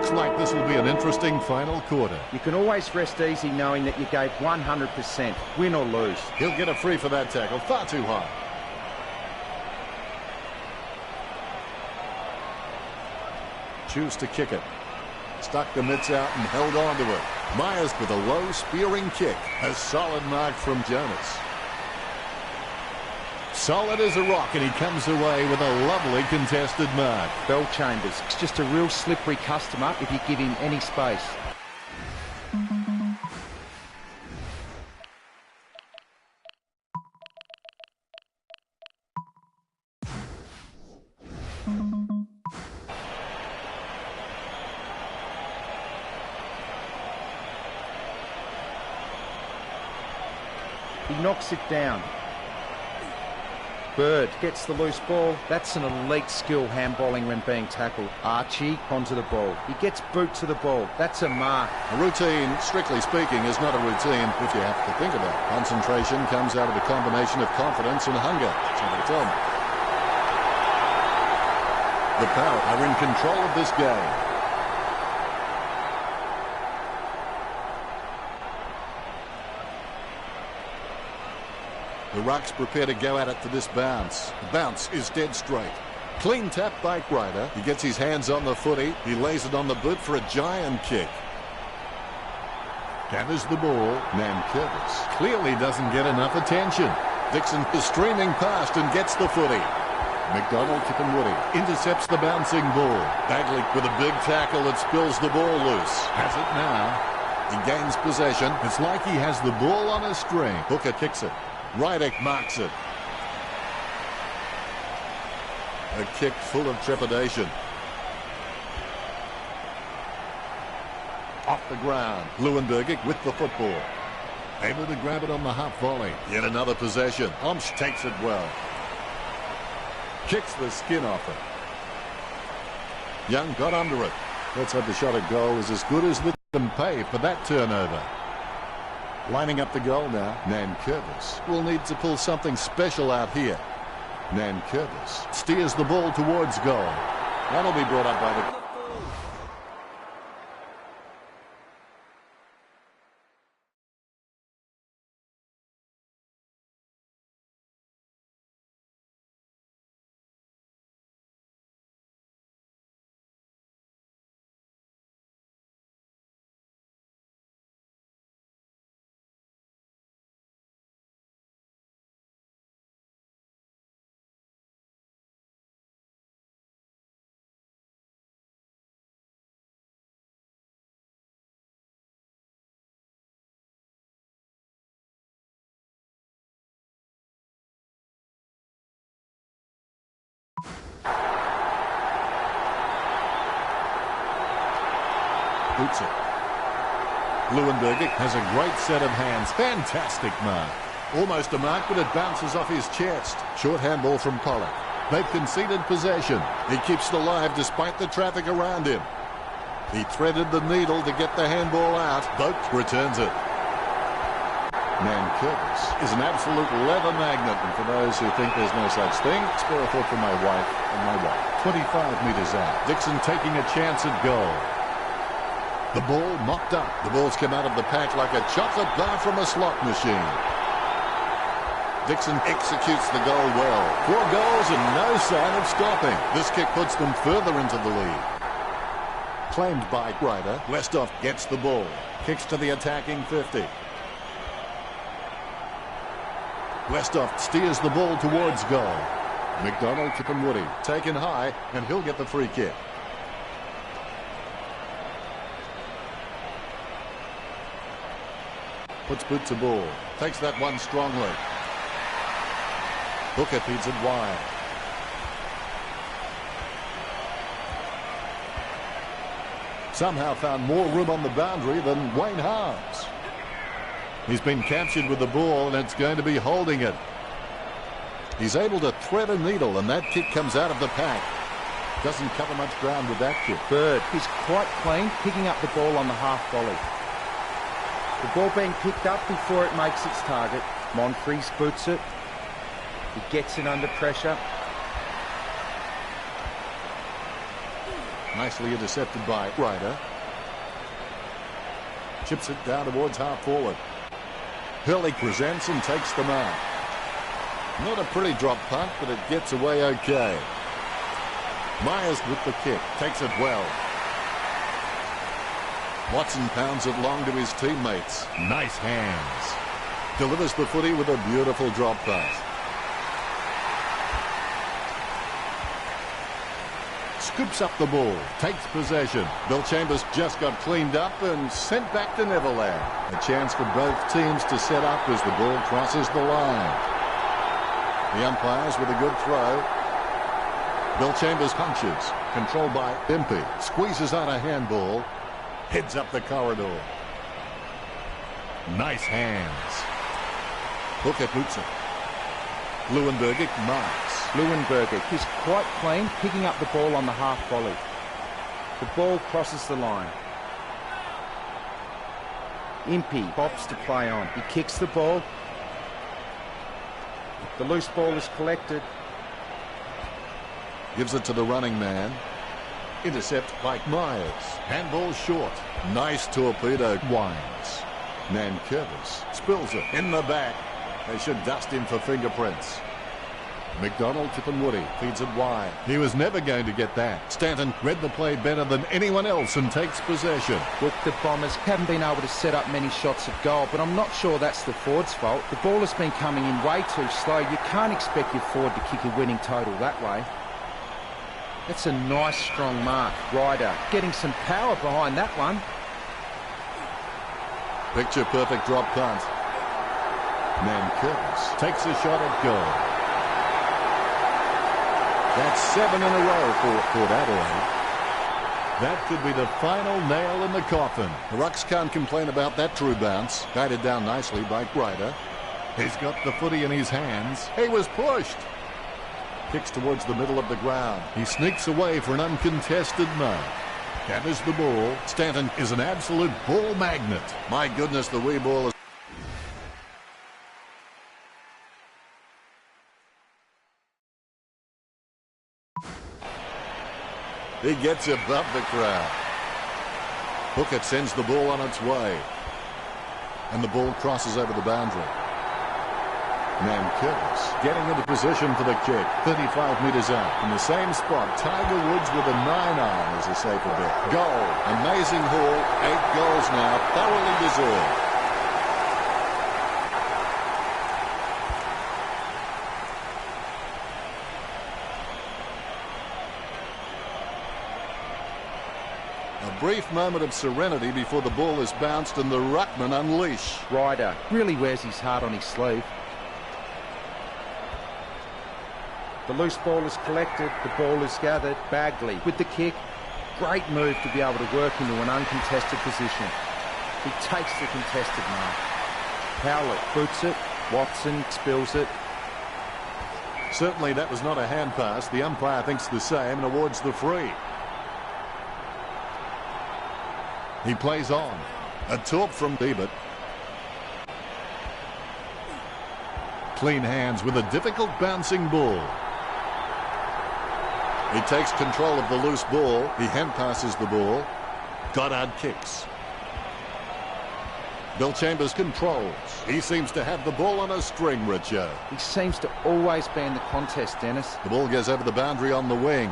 Speaker 1: Looks like this will be an interesting final quarter.
Speaker 2: You can always rest easy knowing that you gave 100%, win or lose.
Speaker 1: He'll get a free for that tackle, far too high. Choose to kick it. Stuck the mitts out and held on to it. Myers with a low spearing kick. A solid mark from Jonas. Solid as a rock, and he comes away with a lovely contested mark.
Speaker 2: Bell Chambers, he's just a real slippery customer if you give him any space. He knocks it down. Bird gets the loose ball. That's an elite skill handballing when being tackled. Archie onto the ball. He gets boot to the ball. That's a mark.
Speaker 1: A routine, strictly speaking, is not a routine if you have to think about it. Concentration comes out of a combination of confidence and hunger. So they tell me. The Power are in control of this game. The Rucks prepare to go at it for this bounce. The bounce is dead straight. Clean tap by Ryder. He gets his hands on the footy. He lays it on the boot for a giant kick. Gathers the ball. Nankervis clearly doesn't get enough attention. Dixon is streaming past and gets the footy. McDonald, Kippenwoody intercepts the bouncing ball. Bagley with a big tackle that spills the ball loose. Has it now. He gains possession. It's like he has the ball on a string. Hooker kicks it. Rydick marks it. A kick full of trepidation. Off the ground. Leuenberger with the football. Able to grab it on the half volley. Yet another possession. Omsch takes it well. Kicks the skin off it. Young got under it. Let's hope the shot at goal is as good as they can pay for that turnover. Lining up the goal now. Nankervis will need to pull something special out here. Nankervis steers the ball towards goal. That'll be brought up by the... Boots it. Leuenberger has a great set of hands. Fantastic mark. Almost a mark, but it bounces off his chest. Short handball from Pollock. They've conceded possession. He keeps it alive despite the traffic around him. He threaded the needle to get the handball out. Boak returns it. Nankervis is an absolute leather magnet. And for those who think there's no such thing, spare a thought for my wife and my wife. 25 metres out. Dixon taking a chance at goal. The ball mopped up. The ball's come out of the pack like a chocolate bar from a slot machine. Dixon executes the goal well. 4 goals and no sign of stopping. This kick puts them further into the lead. Claimed by Ryder. Westhoff gets the ball. Kicks to the attacking 50. Westhoff steers the ball towards goal. McDonald, Kippenwoody taken high, and he'll get the free kick. Puts boot to ball. Takes that one strongly. Hooker feeds it wide. Somehow found more room on the boundary than Wayne Harms. He's been captured with the ball, and it's going to be holding it. He's able to thread a needle, and that kick comes out of the pack. Doesn't cover much ground with that kick.
Speaker 2: Bird is quite clean, picking up the ball on the half volley. The ball being picked up before it makes its target. Monfries boots it. He gets it under pressure.
Speaker 1: Nicely intercepted by Ryder. Chips it down towards half forward. Hurley presents and takes the mark. Not a pretty drop punt, but it gets away okay. Myers with the kick. Takes it well. Watson pounds it long to his teammates. Nice hands. Delivers the footy with a beautiful drop pass. Scoops up the ball, takes possession. Bill Chambers just got cleaned up and sent back to Neverland. A chance for both teams to set up as the ball crosses the line. The umpires with a good throw. Bill Chambers punches. Controlled by Impey. Squeezes out a handball. Heads up the corridor. Nice hands. Hooker boots it. Leuenberger marks.
Speaker 2: Leuenberger is quite clean, picking up the ball on the half volley. The ball crosses the line. Impey pops to play on. He kicks the ball. The loose ball is collected.
Speaker 1: Gives it to the running man. Intercept by Myers. Handball short. Nice torpedo. Winds. Nankervis spills it in the back. They should dust him for fingerprints. McDonald, Tip and Woody feeds it wide. He was never going to get that. Stanton read the play better than anyone else and takes possession.
Speaker 2: Look, the Bombers haven't been able to set up many shots at goal, but I'm not sure that's the forward's fault. The ball has been coming in way too slow. You can't expect your forward to kick a winning total that way. That's a nice, strong mark. Ryder getting some power behind that one.
Speaker 1: Picture perfect drop punt. Nankervis takes a shot at goal. That's 7 in a row for Port Adelaide. That could be the final nail in the coffin. The Rucks can't complain about that true bounce. Guided down nicely by Ryder. He's got the footy in his hands. He was pushed. Kicks towards the middle of the ground. He sneaks away for an uncontested mark. Gathers the ball. Stanton is an absolute ball magnet. My goodness, the wee ball is... He gets above the crowd. Hooker sends the ball on its way. And the ball crosses over the boundary. Nankervis getting into position for the kick. 35 metres out. In the same spot, Tiger Woods with a 9-iron as a safer bet. Goal. Amazing haul. 8 goals now. Thoroughly deserved. A brief moment of serenity before the ball is bounced and the ruckman unleash.
Speaker 2: Ryder really wears his heart on his sleeve. The loose ball is collected. The ball is gathered. Bagley with the kick. Great move to be able to work into an uncontested position. He takes the contested mark. Howlett boots it. Watson spills it.
Speaker 1: Certainly that was not a hand pass. The umpire thinks the same and awards the free. He plays on. A talk from Ebert. Clean hands with a difficult bouncing ball. He takes control of the loose ball. He hand passes the ball. Goddard kicks. Bill Chambers controls. He seems to have the ball on a string, Richo.
Speaker 2: He seems to always be in the contest, Dennis.
Speaker 1: The ball goes over the boundary on the wing.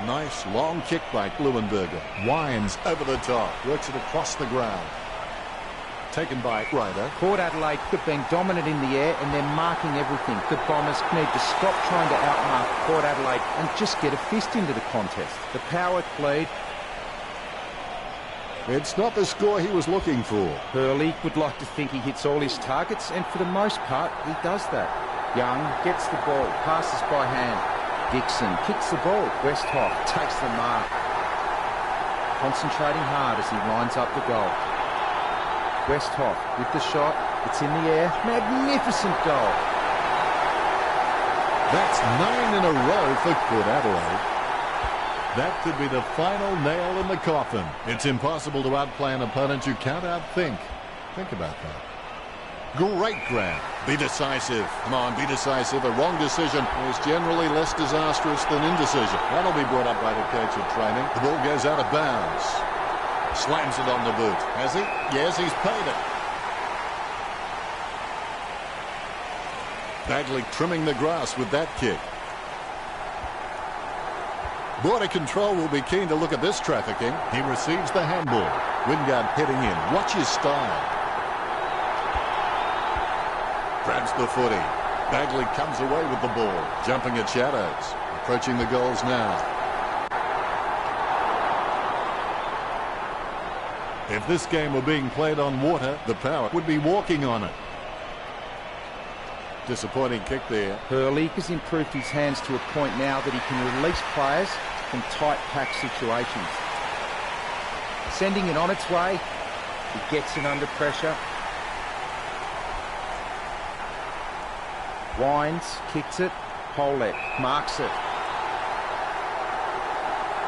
Speaker 1: Nice long kick by Leuenberger. Winds over the top. Works it across the ground. Taken by Ryder.
Speaker 2: Port Adelaide have been dominant in the air and they're marking everything. The Bombers need to stop trying to outmark Port Adelaide and just get a fist into the contest. The power lead.
Speaker 1: It's not the score he was looking for.
Speaker 2: Hurley would like to think he hits all his targets, and for the most part, he does that. Young gets the ball, passes by hand. Dixon kicks the ball. Westhoff takes the mark. Concentrating hard as he lines up the goal. Westhoff with the shot. It's in the air. Magnificent goal.
Speaker 1: That's 9 in a row for Port Adelaide. That could be the final nail in the coffin. It's impossible to outplay an opponent you can't outthink. Think about that. Great grab. Be decisive. Come on, be decisive. A wrong decision is generally less disastrous than indecision. That'll be brought up by the coach at training. The ball goes out of bounds. Slams it on the boot. Has he? Yes, he's paid it. Bagley trimming the grass with that kick. Border control will be keen to look at this trafficking. He receives the handball. Wingard heading in. Watch his style. Grabs the footy. Bagley comes away with the ball. Jumping at shadows. Approaching the goals now. If this game were being played on water, the Power would be walking on it. Disappointing kick there.
Speaker 2: Hurley has improved his hands to a point now that he can release players from tight pack situations. Sending it on its way. He gets it under pressure. Winds, kicks it. Polek marks it.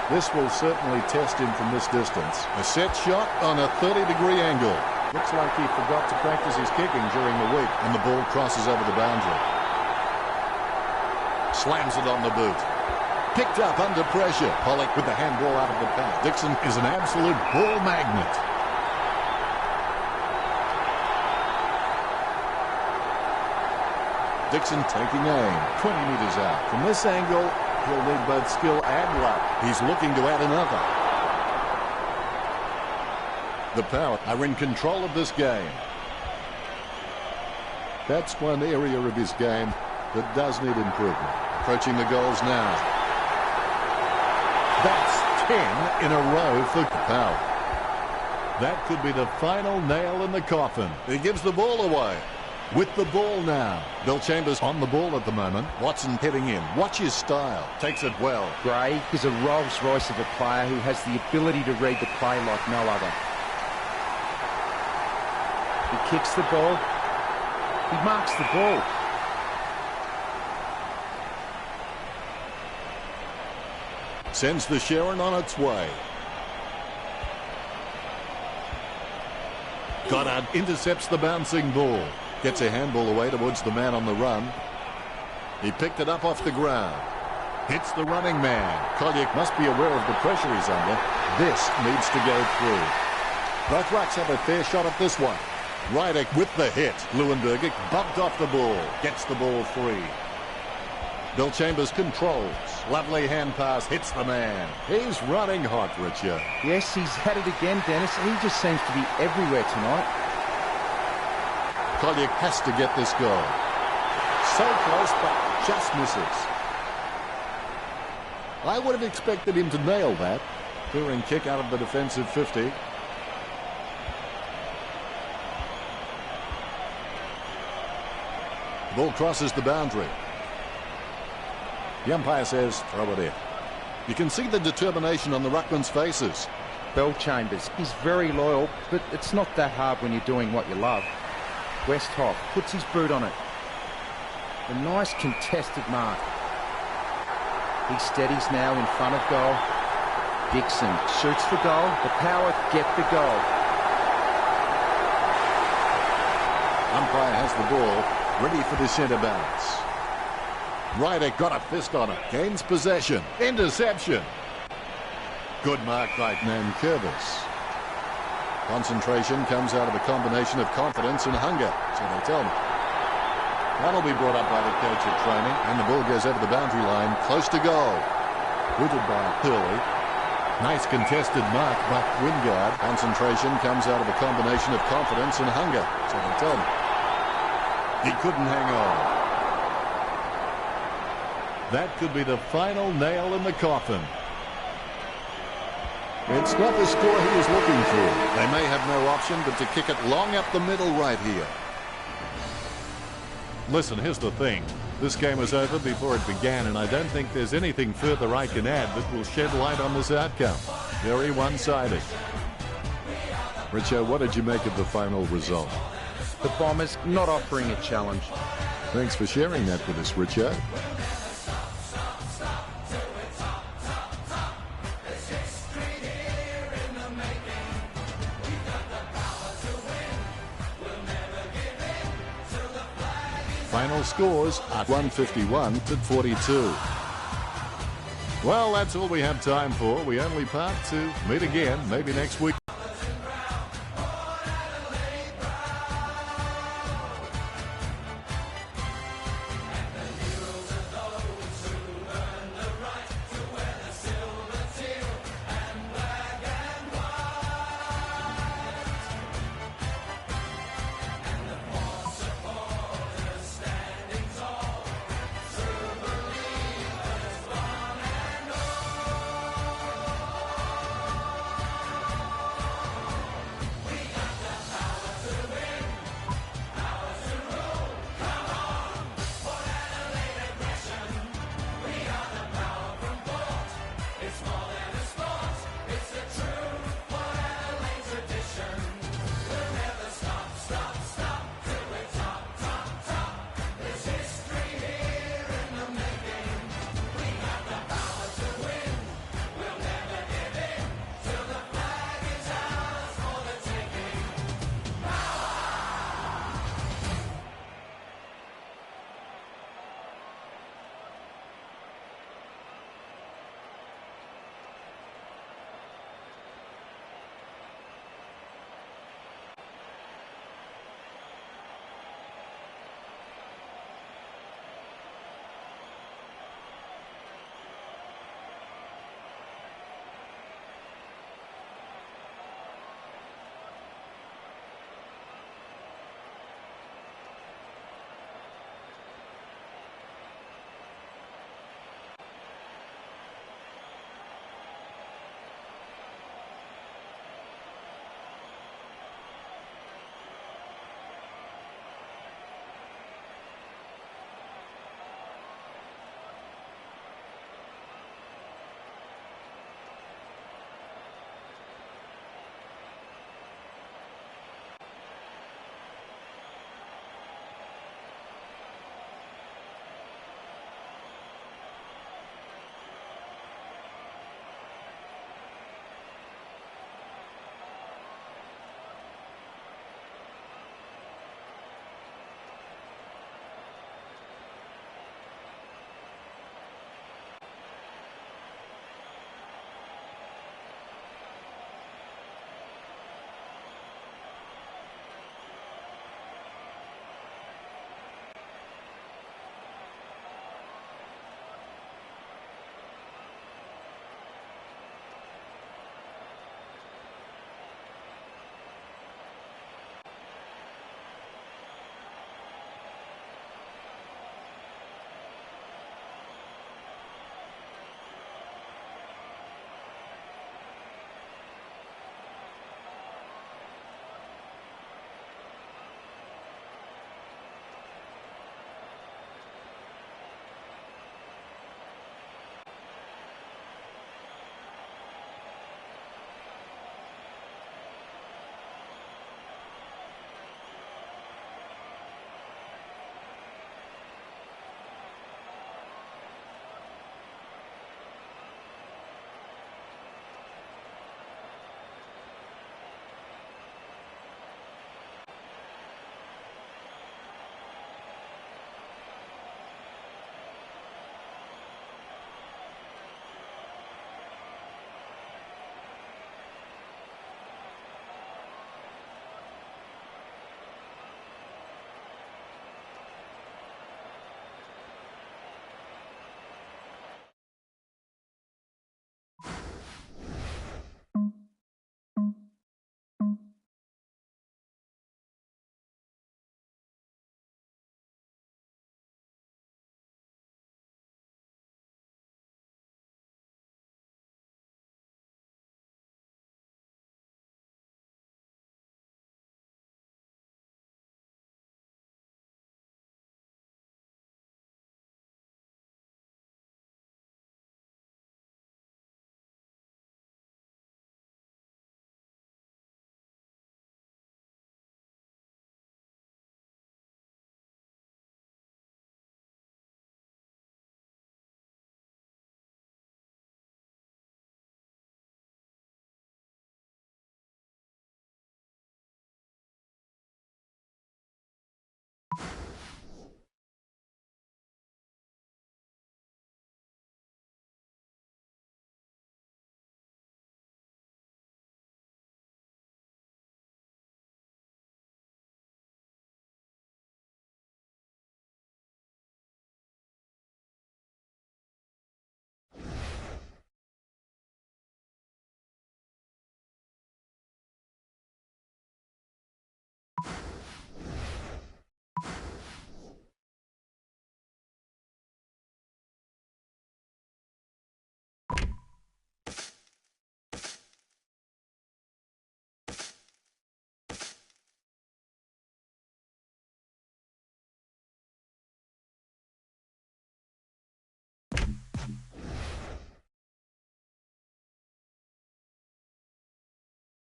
Speaker 1: This will certainly test him from this distance. A set shot on a 30-degree angle. Looks like he forgot to practice his kicking during the week, and the ball crosses over the boundary. Slams it on the boot. Picked up under pressure. Polek with the handball out of the pack. Dixon is an absolute ball magnet. Dixon taking aim. 20 metres out. From this angle, he'll need both skill and luck. He's looking to add another. The Power are in control of this game. That's one area of his game that does need improvement. Approaching the goals now. That's 10 in a row for the Power. That could be the final nail in the coffin. He gives the ball away. With the ball now. Bill Chambers on the ball at the moment. Watson heading in. Watch his style. Takes it well.
Speaker 2: Gray is a Rolls Royce of a player who has the ability to read the play like no other. He kicks the ball. He marks the ball.
Speaker 1: Sends the Sharon on its way. Goddard intercepts the bouncing ball. Gets a handball away towards the man on the run. He picked it up off the ground. Hits the running man. Kolyak must be aware of the pressure he's under. This needs to go through. Both rucks have a fair shot at this one. Rydick with the hit. Leuenberger bumped off the ball. Gets the ball free. Bill Chambers controls. Lovely hand pass. Hits the man. He's running hot, Richard.
Speaker 2: Yes, he's had it again, Dennis. He just seems to be everywhere tonight.
Speaker 1: Kolyak has to get this goal. So close, but just misses. I would have expected him to nail that. Clearing kick out of the defensive 50. The ball crosses the boundary. The umpire says, throw it in. You can see the determination on the ruckman's faces.
Speaker 2: Bell Chambers is very loyal, but it's not that hard when you're doing what you love. Westhoff puts his boot on it. A nice contested mark. He steadies now in front of goal. Dixon shoots for goal. The Power get the goal.
Speaker 1: Umpire has the ball. Ready for the centre bounce. Rydick got a fist on it. Gains possession. Interception. Good mark by Nankervis. Concentration comes out of a combination of confidence and hunger, so they tell me. That'll be brought up by the coach at training, and the ball goes over the boundary line, close to goal. Booted by Hurley. Nice contested mark by Wingard. Concentration comes out of a combination of confidence and hunger, so they tell me. He couldn't hang on. That could be the final nail in the coffin. It's not the score he was looking for. They may have no option but to kick it long up the middle right here. Listen, here's the thing. This game was over before it began, and I don't think there's anything further I can add that will shed light on this outcome. Very one-sided. Richo, what did you make of the final result?
Speaker 2: The Bombers not offering a challenge.
Speaker 1: Thanks for sharing that with us, Richo. Final scores are 151 to 42. Well, that's all we have time for. We only part to meet again, maybe next week.